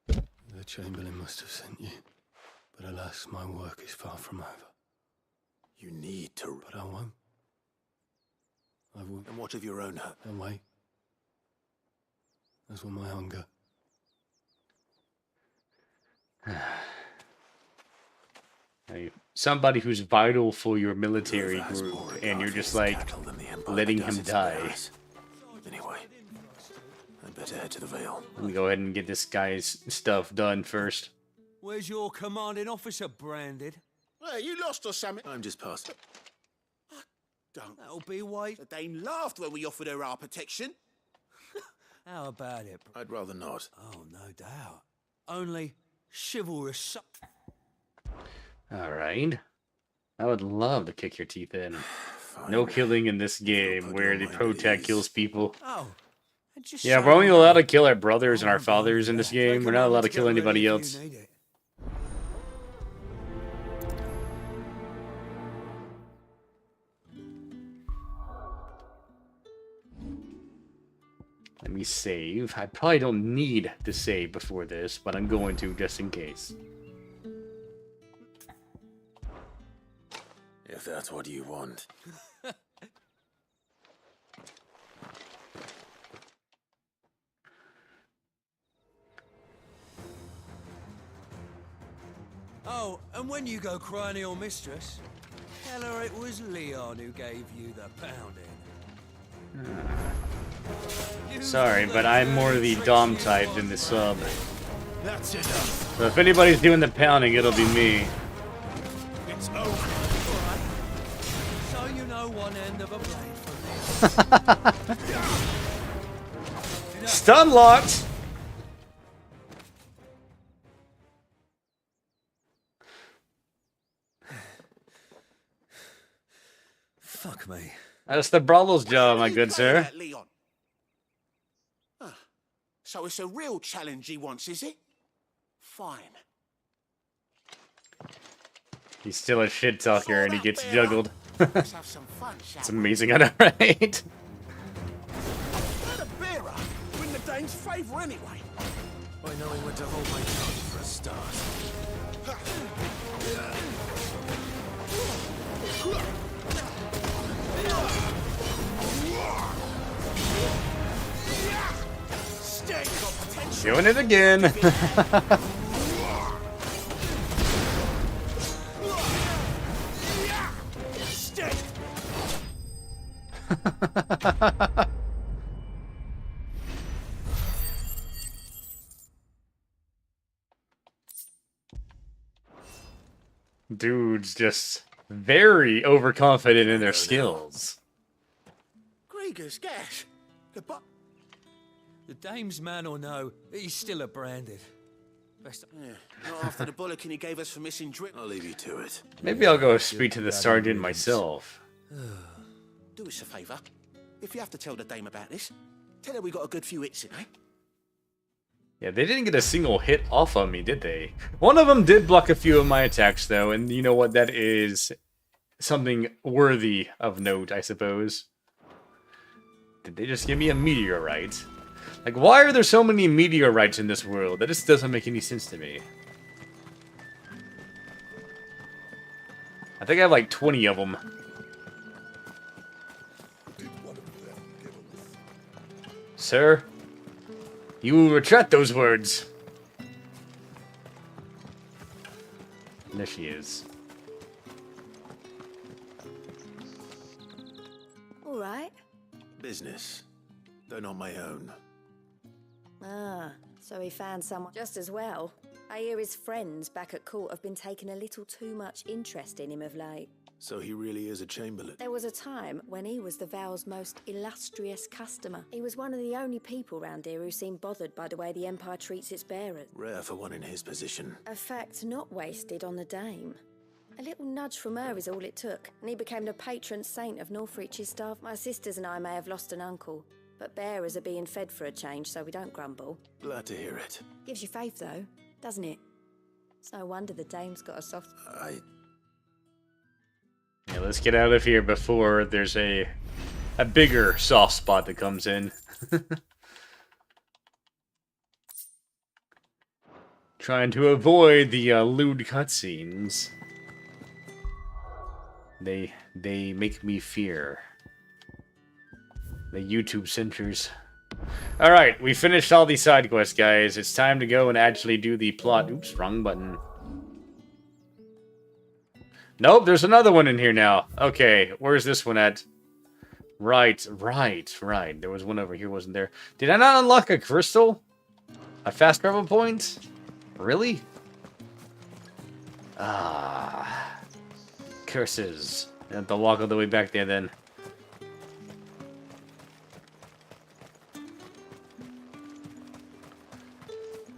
The Chamberlain must have sent you. But alas, my work is far from over. You need to... But I won't. I won't. And what of your own hurt? And wait. As will my hunger. Hey, somebody who's vital for your military group, and you're just like letting him die. Anyway, I'd better head to the Vale. Let me go ahead and get this guy's stuff done first. Where's your commanding officer, Branded? Hey, you lost or something? I'm just past. Don't. That'll be why. The Dame laughed when we offered her our protection. How about it? I'd rather not. Oh, no doubt. Only chivalrous. Alright. I would love to kick your teeth in. No killing in this game where the protag kills people. Oh. Yeah, we're only allowed to kill our brothers and our fathers in this game. We're not allowed to kill anybody else. Let me save. I probably don't need to save before this, but I'm going to just in case. If that's what you want. Oh, and when you go crying to your mistress, tell her it was Leon who gave you the pounding. Sorry, but I'm more the Dom type than the sub. That's enough. So if anybody's doing the pounding, it'll be me. It's over. All right. So you know one end of a blade from this. Stun locked! Fuck me. That's the Brawler's job, my good sir. That, Leon? So it's a real challenge he wants, is it? Fine. He's still a shit talker and he gets bear juggled. Let's have some fun, shall It's we? amazing, I know, right? Let a bearer win the Dane's favour anyway. By knowing when to hold my tongue for a start. Doing it again. Dude's just very overconfident in their skills. Grieger's gas. The dame's man or no, he's still a branded. Best. Yeah, not after the bollocking he gave us for missing drink. I'll leave you to it. Maybe I'll go speak to the sergeant myself. Do us a favour. If you have to tell the dame about this, tell her we got a good few hits in, eh? Yeah, they didn't get a single hit off on me, did they? One of them did block a few of my attacks, though, and you know what? That is something worthy of note, I suppose. Did they just give me a meteorite? Like, why are there so many meteorites in this world? That just doesn't make any sense to me. I think I have like 20 of them. Sir, you will retract those words. And there she is. All right. Business, though not my own. Ah, so he found someone just as well. I hear his friends back at court have been taking a little too much interest in him of late. So he really is a chamberlain. There was a time when he was the Val's most illustrious customer. He was one of the only people round here who seemed bothered by the way the Empire treats its bearers. Rare for one in his position. A fact not wasted on the dame. A little nudge from her is all it took, and he became the patron saint of Northreach's staff. My sisters and I may have lost an uncle, but bearers are being fed for a change, so we don't grumble. Glad to hear it. Gives you faith, though, doesn't it? It's no wonder the dame's got a soft... Yeah, let's get out of here before there's a bigger soft spot that comes in. Trying to avoid the lewd cutscenes. They make me fear. The YouTube censors. Alright, we finished all these side quests, guys. It's time to go and actually do the plot. Oops, wrong button. Nope, there's another one in here now. Okay, where's this one at? Right. There was one over here, wasn't there? Did I not unlock a crystal? A fast travel point? Really? Ah. Curses. I have to walk all the way back there then.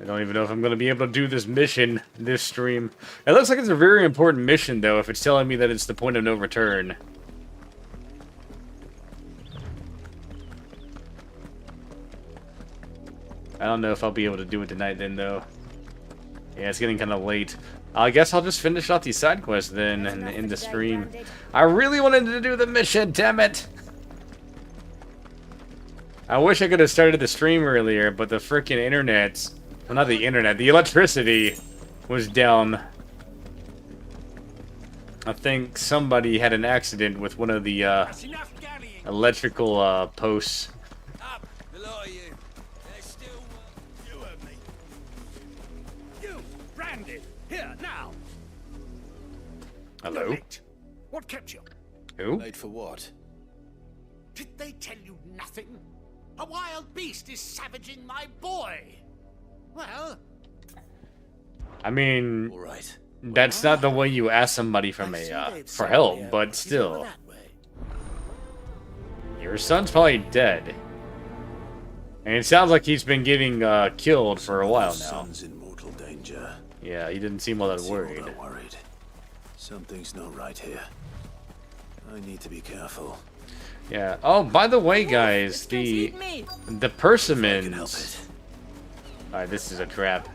I don't even know if I'm going to be able to do this mission, this stream. It looks like it's a very important mission, though, if it's telling me that it's the point of no return. I don't know if I'll be able to do it tonight then, though. Yeah, it's getting kind of late. I guess I'll just finish off these side quests then and end the stream. I really wanted to do the mission, damn it! I wish I could have started the stream earlier, but the freaking internet... Well, not the internet, the electricity was down. I think somebody had an accident with one of the electrical posts. Up, the lot of you. There's still you and me. You, branded, here now. Hello? Late. What kept you? Who? Late for what? Did they tell you nothing? A wild beast is savaging my boy. Well, I mean, All right. that's not the way you ask somebody from for help, but still. Your son's probably dead. And it sounds like he's been getting killed for a while now. Son's in mortal danger. Yeah, he didn't seem all that worried. Something's not right here. I need to be careful. Yeah. Oh, by the way, guys, the persimmons. Alright, this is a trap.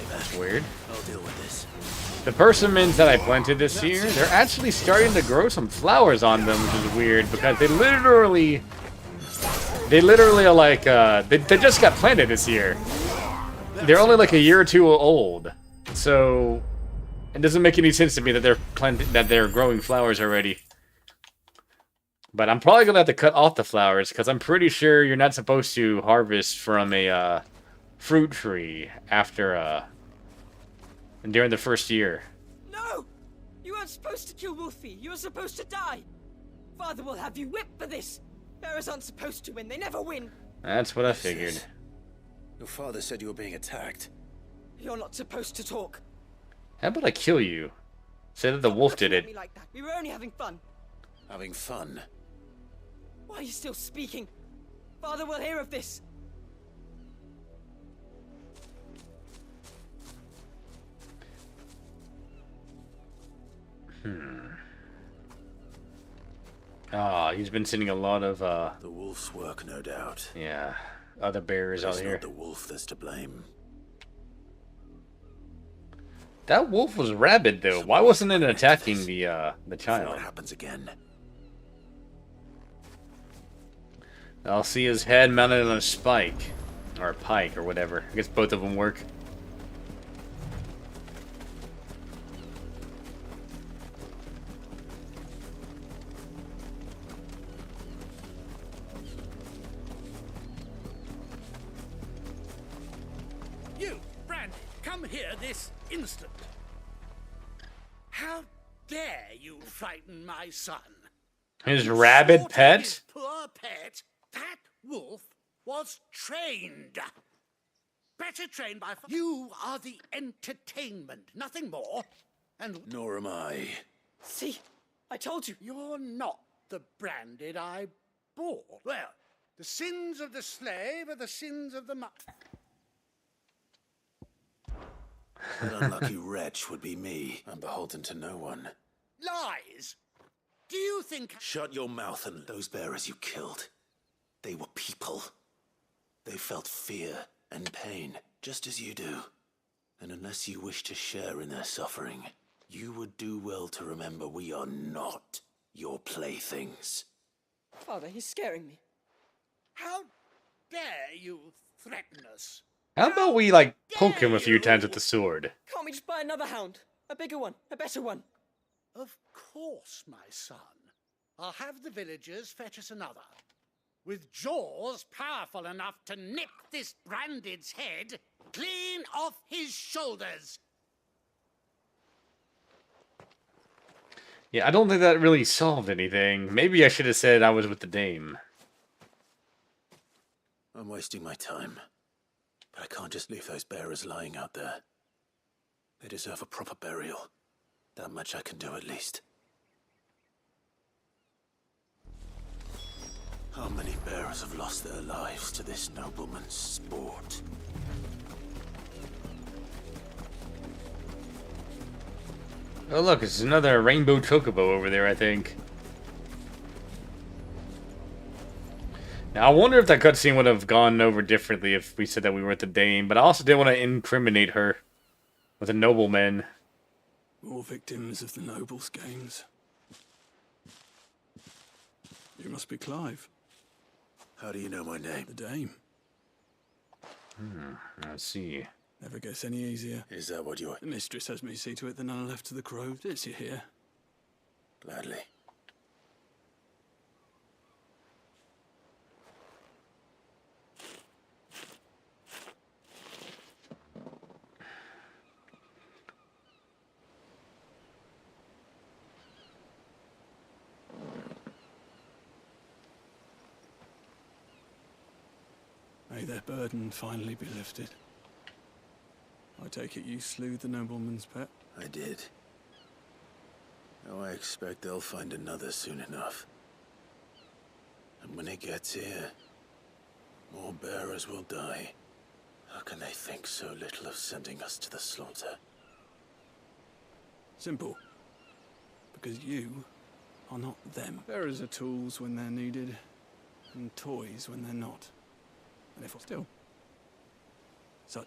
That's weird. I'll deal with this. The persimmons that I planted this year, they're actually starting to grow some flowers on them, which is weird because they literally are like they just got planted this year. They're only like a year or two old, so it doesn't make any sense to me that they're growing flowers already. But I'm probably gonna have to cut off the flowers because I'm pretty sure you're not supposed to harvest from a fruit tree after during the first year. No! You weren't supposed to kill Wolfie. You were supposed to die. Father will have you whipped for this. Bearers aren't supposed to win. They never win. That's what I figured. Your father said you were being attacked. You're not supposed to talk. How about I kill you? Say that the wolf did it. Me like that. We were only having fun. Having fun? Why are you still speaking? Father will hear of this. Ah, he's been sending a lot of the wolf's work, no doubt. Yeah, other bears out here. It's not the wolf that's to blame. That wolf was rabid though. Why wasn't it attacking the child? What happens again? I'll see his head mounted on a spike or a pike or whatever. I guess both of them work. you, Brandy, come here this instant. How dare you frighten my son? His rabid pet? His poor pet. That wolf was trained. Better trained by... You are the entertainment, nothing more. And... Nor am I. See, I told you. You're not the branded I bought. Well, the sins of the slave are the sins of the... That unlucky wretch would be me. I'm beholden to no one. Lies! Do you think... Shut your mouth and those bearers you killed. They were people. They felt fear and pain, just as you do. And unless you wish to share in their suffering, you would do well to remember we are not your playthings. Father, he's scaring me. How dare you threaten us? How about we, like, poke him a few times with the sword? Can't we just buy another hound? A bigger one, a better one. Of course, my son. I'll have the villagers fetch us another. With jaws powerful enough to nip this branded's head clean off his shoulders. Yeah, I don't think that really solved anything. Maybe I should have said I was with the dame. I'm wasting my time. But I can't just leave those bearers lying out there. They deserve a proper burial. That much I can do at least. How many bearers have lost their lives to this nobleman's sport? Oh look, it's another rainbow chocobo over there, I think. Now, I wonder if that cutscene would have gone over differently if we said that we were at the dame, but I also didn't want to incriminate her with a nobleman. More victims of the nobles' games. You must be Clive. How do you know my name? The dame. I see. Never gets any easier. Is that what you're... The mistress has me see to it that none are left to the crow. It's you here. Gladly. their burden finally be lifted. I take it you slew the nobleman's pet? I did. Now I expect they'll find another soon enough. And when it gets here, more bearers will die. How can they think so little of sending us to the slaughter? Simple. Because you are not them. Bearers are tools when they're needed, and toys when they're not. And if still. So.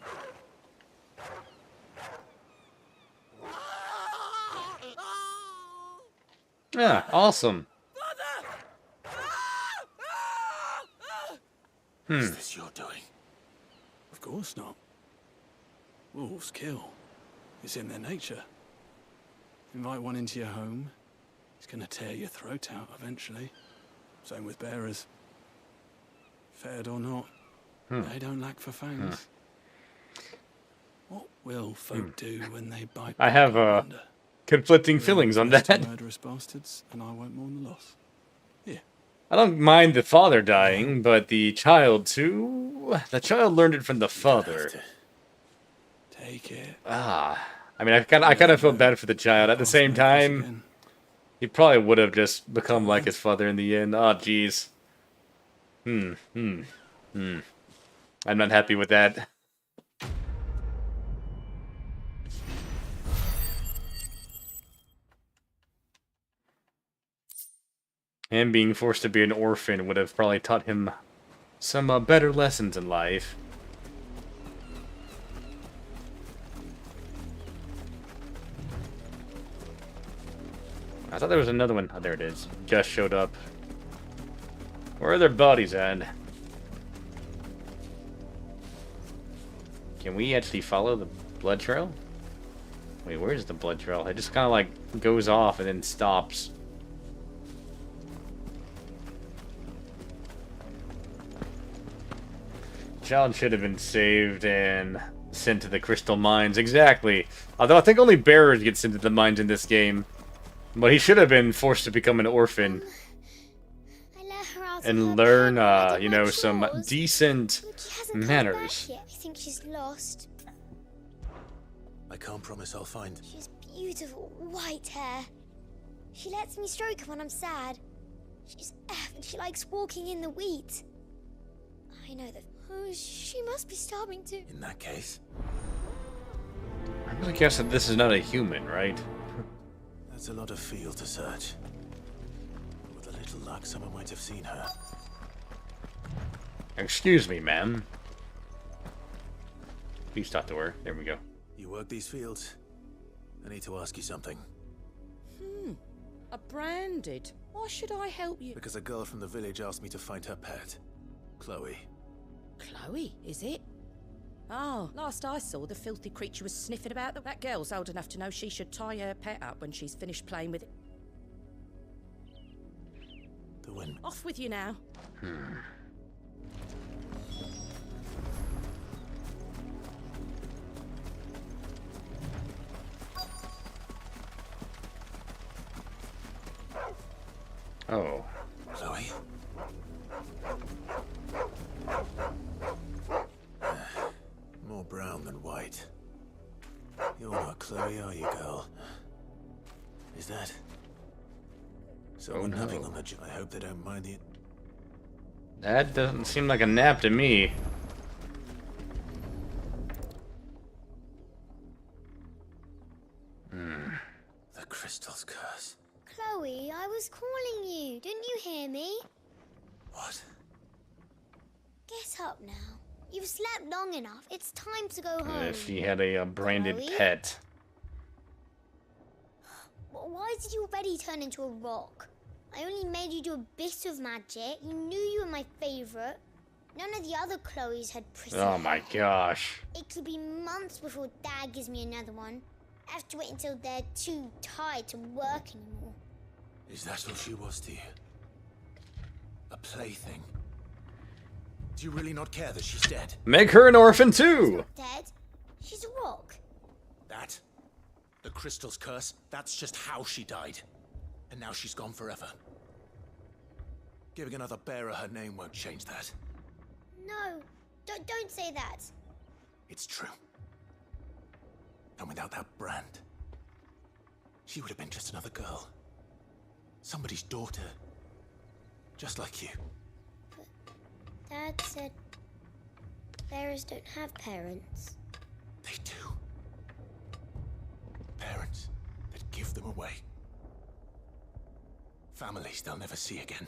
Yeah, awesome. Is this your doing? Of course not. Wolves kill. It's in their nature. Invite one into your home, he's gonna tear your throat out eventually. Same with bearers. Fed or not, they don't lack for fangs. What will folk do when they bite? I have conflicting feelings on that. Murderous bastards, and I won't mourn the loss. I don't mind the father dying, but the child too. The child learned it from the father. Take it. I mean, I kind of feel bad for the child. At the same time, he probably would have just become like his father in the end. Oh, jeez. I'm not happy with that. Him being forced to be an orphan would have probably taught him some better lessons in life. I thought there was another one. Oh, there it is. Just showed up. Where are their bodies at? Can we actually follow the blood trail? Wait, where's the blood trail? It just kind of like goes off and then stops. Child should have been saved and sent to the crystal mines. Exactly. Although I think only bearers get sent to the mines in this game. But he should have been forced to become an orphan. And learn, you know, some decent manners. I think she's lost. I can't promise I'll find. She has beautiful white hair. She lets me stroke her when I'm sad. She's F and she likes walking in the wheat. I know that. Oh, she must be starving too. In that case, I'm gonna guess that this is not a human, right? that's a lot of field to search. With a little luck, someone might have seen her. Excuse me, ma'am. Please talk to her. There we go. You work these fields? I need to ask you something. A branded. Why should I help you? Because a girl from the village asked me to find her pet, Chloe. Chloe, is it? Oh, last I saw, the filthy creature was sniffing about. That girl's old enough to know she should tie her pet up when she's finished playing with it. The wind. Off with you now. Oh. Chloe? More brown than white. You're not Chloe, are you, girl? Is that? Someone napping on the I hope they don't mind the... That doesn't seem like a nap to me. The crystal's curse. Chloe, I was calling you. Didn't you hear me? What? Get up now. You've slept long enough. It's time to go home. She had a branded Chloe? pet. Why did you already turn into a rock? I only made you do a bit of magic. You knew you were my favorite. None of the other Chloes had pretty Oh my gosh. It could be months before Dad gives me another one. I have to wait until they're too tired to work anymore. Is that all she was to you? A plaything? Do you really not care that she's dead? Make her an orphan too! Dead? She's a rock. That? The crystal's curse? That's just how she died. And now she's gone forever. Giving another bearer her name won't change that. No, Don't say that. It's true. And without that brand, she would have been just another girl. Somebody's daughter. Just like you. But Dad said bearers don't have parents. They do. Parents that give them away. Families they'll never see again.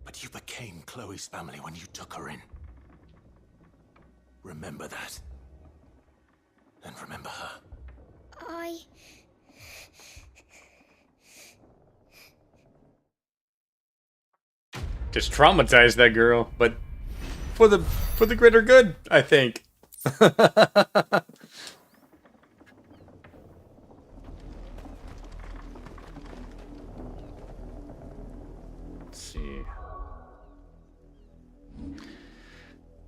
But you became Chloe's family when you took her in. Remember that. And remember her. Just traumatized that girl, but for the greater good, I think. Let's see.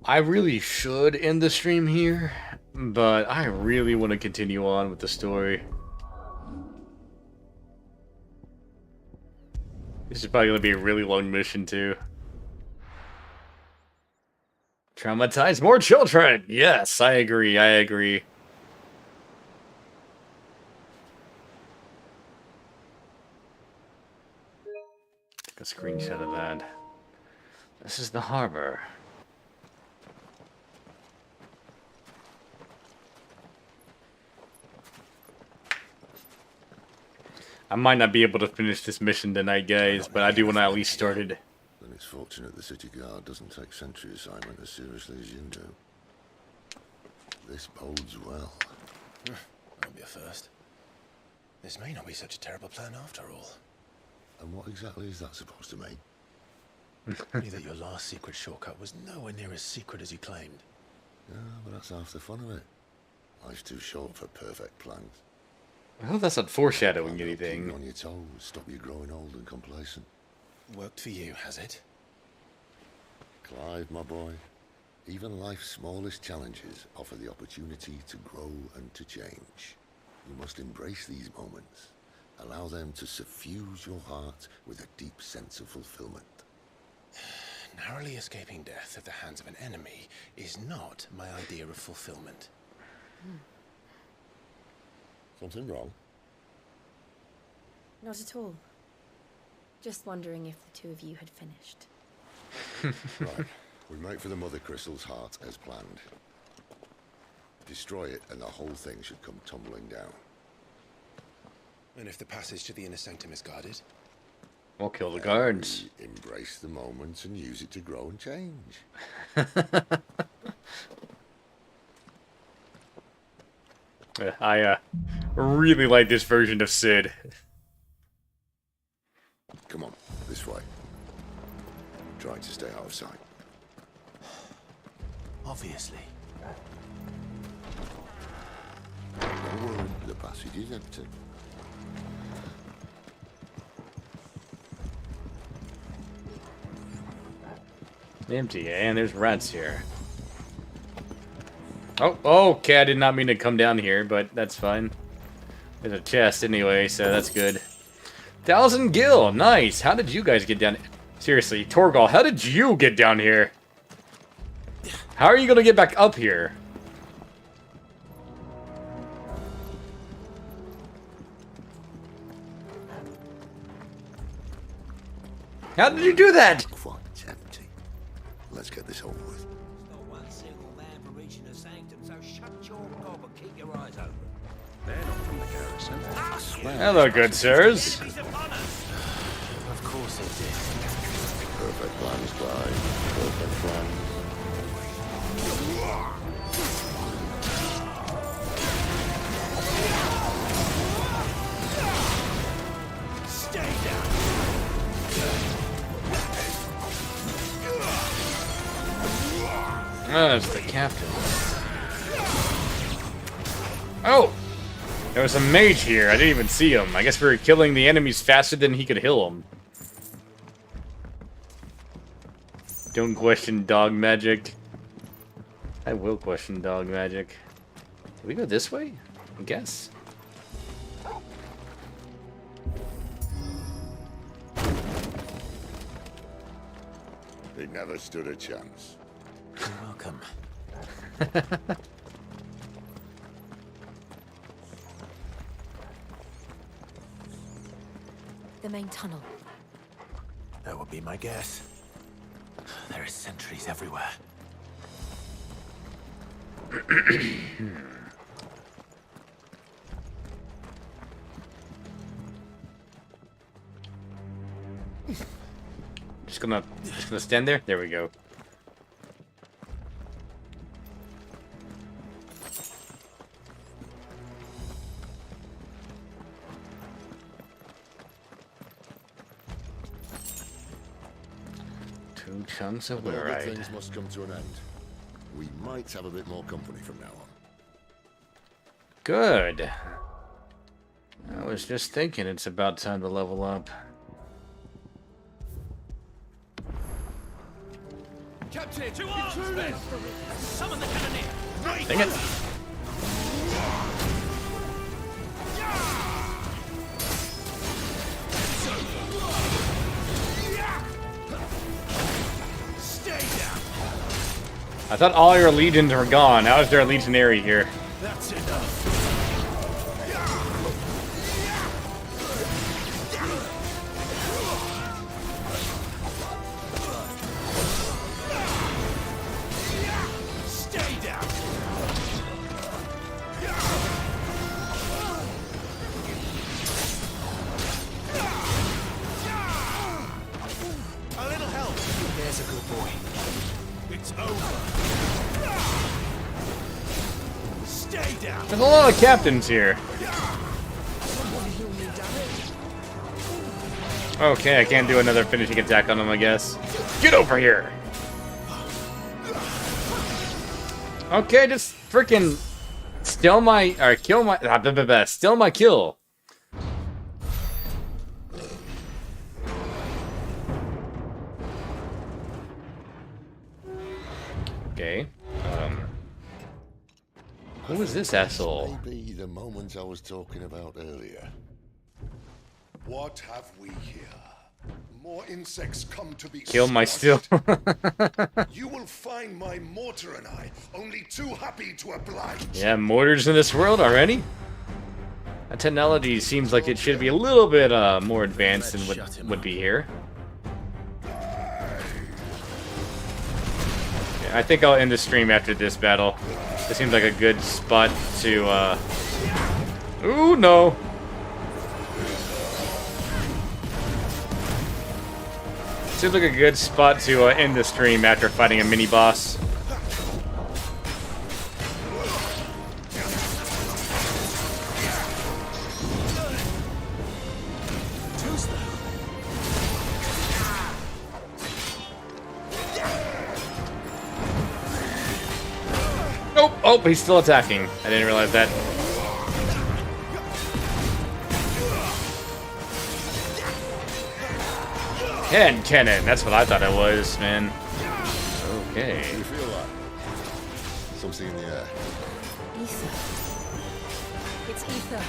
I really should end the stream here, but I really want to continue on with the story. This is probably going to be a really long mission, too. Traumatize more children! Yes, I agree, I agree. Take a screenshot of that. This is the harbor. I might not be able to finish this mission tonight, guys, but I do want to at least start it. Then it's fortunate the city guard doesn't take sentry assignment as seriously as you do. This bodes well. That'll be a first. This may not be such a terrible plan after all. And what exactly is that supposed to mean? Only that your last secret shortcut was nowhere near as secret as you claimed. Yeah, but that's half the fun of it. Life's too short for perfect plans. I hope that's not foreshadowing anything. Keep you on your toes, stop you growing old and complacent. Worked for you, has it? Clive, my boy, even life's smallest challenges offer the opportunity to grow and to change. You must embrace these moments. Allow them to suffuse your heart with a deep sense of fulfillment. Narrowly escaping death at the hands of an enemy is not my idea of fulfillment. Something wrong? Not at all. Just wondering if the two of you had finished. Right. We make for the Mother Crystal's heart as planned. Destroy it and the whole thing should come tumbling down. And if the passage to the inner sanctum is guarded? We'll kill the guards. Embrace the moment and use it to grow and change. I really like this version of Sid. Come on, this way. Trying to stay out of sight. Obviously. Don't worry, the passage is empty. Empty, and there's rats here. Oh, okay, I did not mean to come down here, but that's fine. There's a chest anyway, so that's good. 1,000 gil, nice. How did you guys get down? Seriously, Torgal, how did you get down here? How are you gonna get back up here? How did you do that? Quite empty. Let's get this over with. Not one single man for reaching the sanctum, so shut your gob and keep your eyes open. They're not from the garrison. I swear. Hello, good sirs. Of course it did. Perfect plans, Clive. Perfect plans. Stay down. Oh, that's the captain. Oh! There was a mage here. I didn't even see him. I guess we were killing the enemies faster than he could heal them. Don't question dog magic. I will question dog magic. Do we go this way? I guess. He never stood a chance. You're welcome. The main tunnel. That would be my guess. There are sentries everywhere. Just gonna stand there. There we go. Two chunks of All good where things must come to an end. We might have a bit more company from now on. Good. I was just thinking it's about time to level up. Captain, to arms, men! Summon the cannoneer! Dang it. Stay down! I thought all your legions were gone. How is there a legionary here? That's enough. Stay down. A little help. There's a good boy. It's over. Stay down. There's a lot of captains here. Okay, I can't do another finishing attack on him, I guess. Get over here! Okay, just freaking steal my, or kill my, steal my kill. Okay, who is this asshole? Maybe the moment I was talking about earlier. What have we here? More insects come to be Kill my steal. You will find my mortar and I only too happy to oblige. Yeah, mortars in this world already? That technology seems like it should be a little bit more advanced than what would be here. Yeah, I think I'll end the stream after this battle. This seems like a good spot to, Ooh, no! Seems like a good spot to end the stream after fighting a mini-boss. Nope! Oh, he's still attacking. I didn't realize that. Hand cannon, that's what I thought it was, man. Okay. Do you feel that? Something in the air. Ether. It's ether.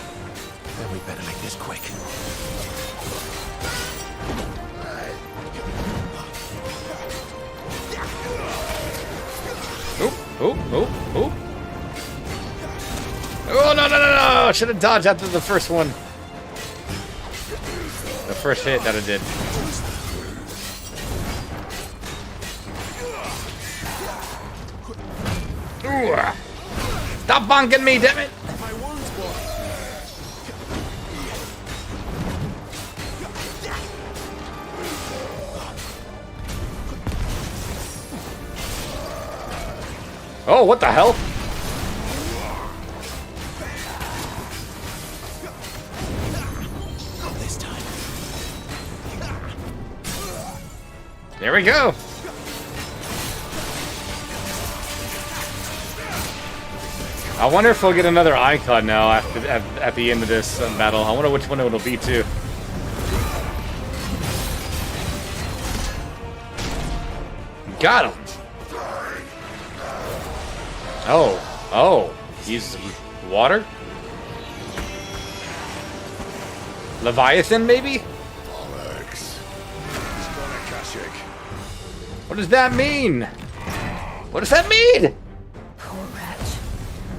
Then we better make this quick. Oh! Oh, no! I should have dodged after the first one. The first hit that I did. Ooh. Stop bonking me, damn it! Oh, what the hell? This time. There we go. I wonder if we'll get another icon now at the end of this battle. I wonder which one it'll be too. Got him. Oh, he's water? Leviathan, maybe? Bollocks. He's gonna Kashyyyk. What does that mean? What does that mean?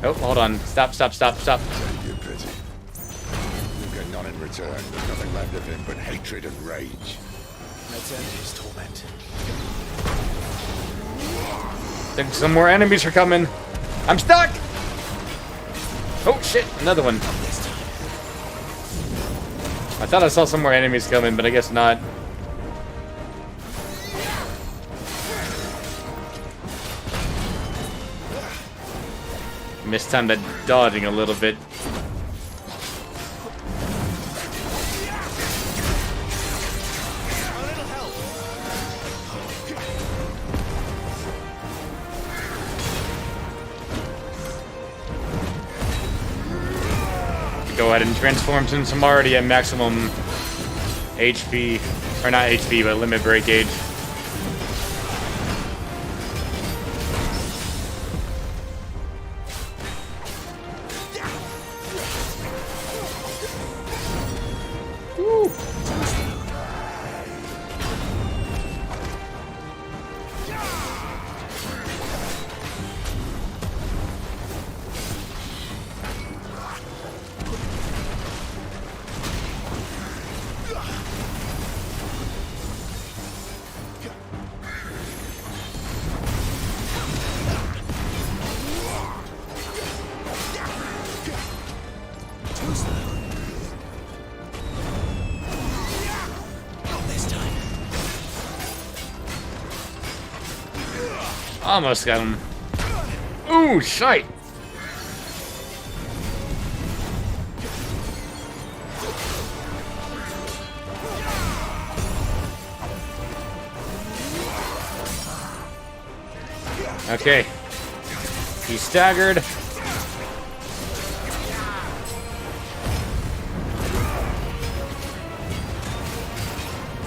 Oh, hold on. Stop, stop, stop, stop. You're pity. You get none in return. There's nothing left of him but hatred and rage. Let's end his torment. Think some more enemies are coming. I'm stuck! Oh shit, another one. I thought I saw some more enemies coming, but I guess not. Mistimed that dodging a little bit. Go ahead and transform since I'm already at maximum HP, or not HP, but limit break gauge. Woo. Almost got him. Ooh, shite! Okay. He's staggered.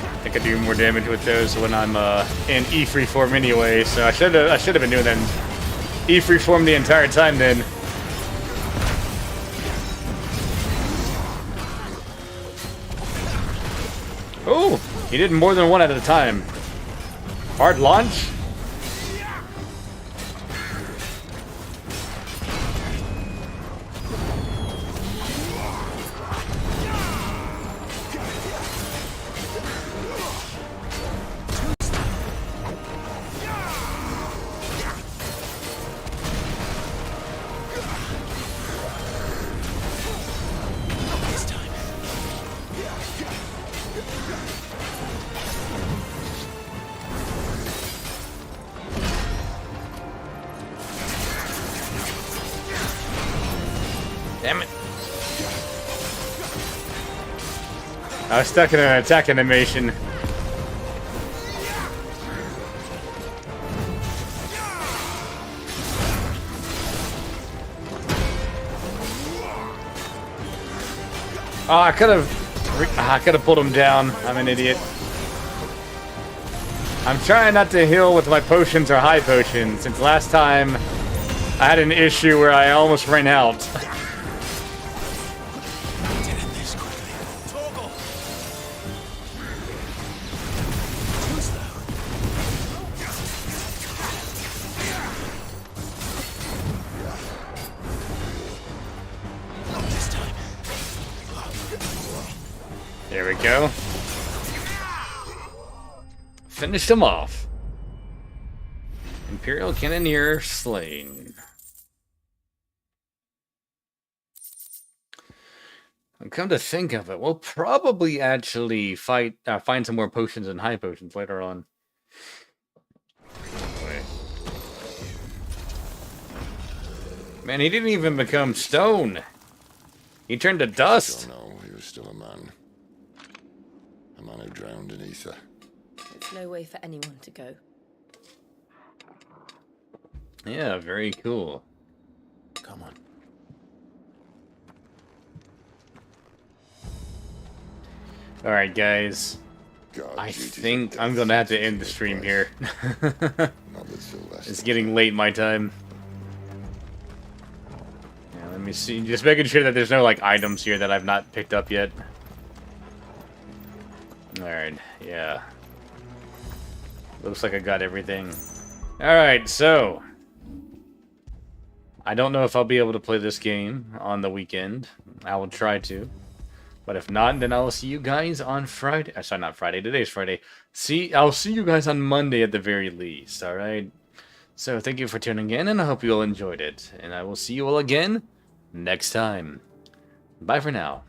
I think I do more damage with those when I'm in E-free form anyway, so I should have been doing that in E-free form the entire time then. Oh, he did more than one at a time. Hard launch? Damn it. I was stuck in an attack animation. Oh, I could have pulled him down. I'm an idiot. I'm trying not to heal with my potions or high potions, since last time I had an issue where I almost ran out. There we go. Finished him off. Imperial Cannoneer slain. And come to think of it, we'll probably actually find some more potions and high potions later on. Wait. Man, he didn't even become stone. He turned to dust. No, he was still a man. A man who drowned in ether. There's no way for anyone to go. Yeah, very cool. Come on. Alright, guys. I think I'm gonna have to end the stream here. It's getting late my time. Yeah, let me see. Just making sure that there's no like items here that I've not picked up yet. Alright, yeah. Looks like I got everything. Alright, so. I don't know if I'll be able to play this game on the weekend. I will try to. But if not, then I will see you guys on Friday. Sorry, not Friday. Today's Friday. I'll see you guys on Monday at the very least, alright? So thank you for tuning in, and I hope you all enjoyed it. And I will see you all again next time. Bye for now.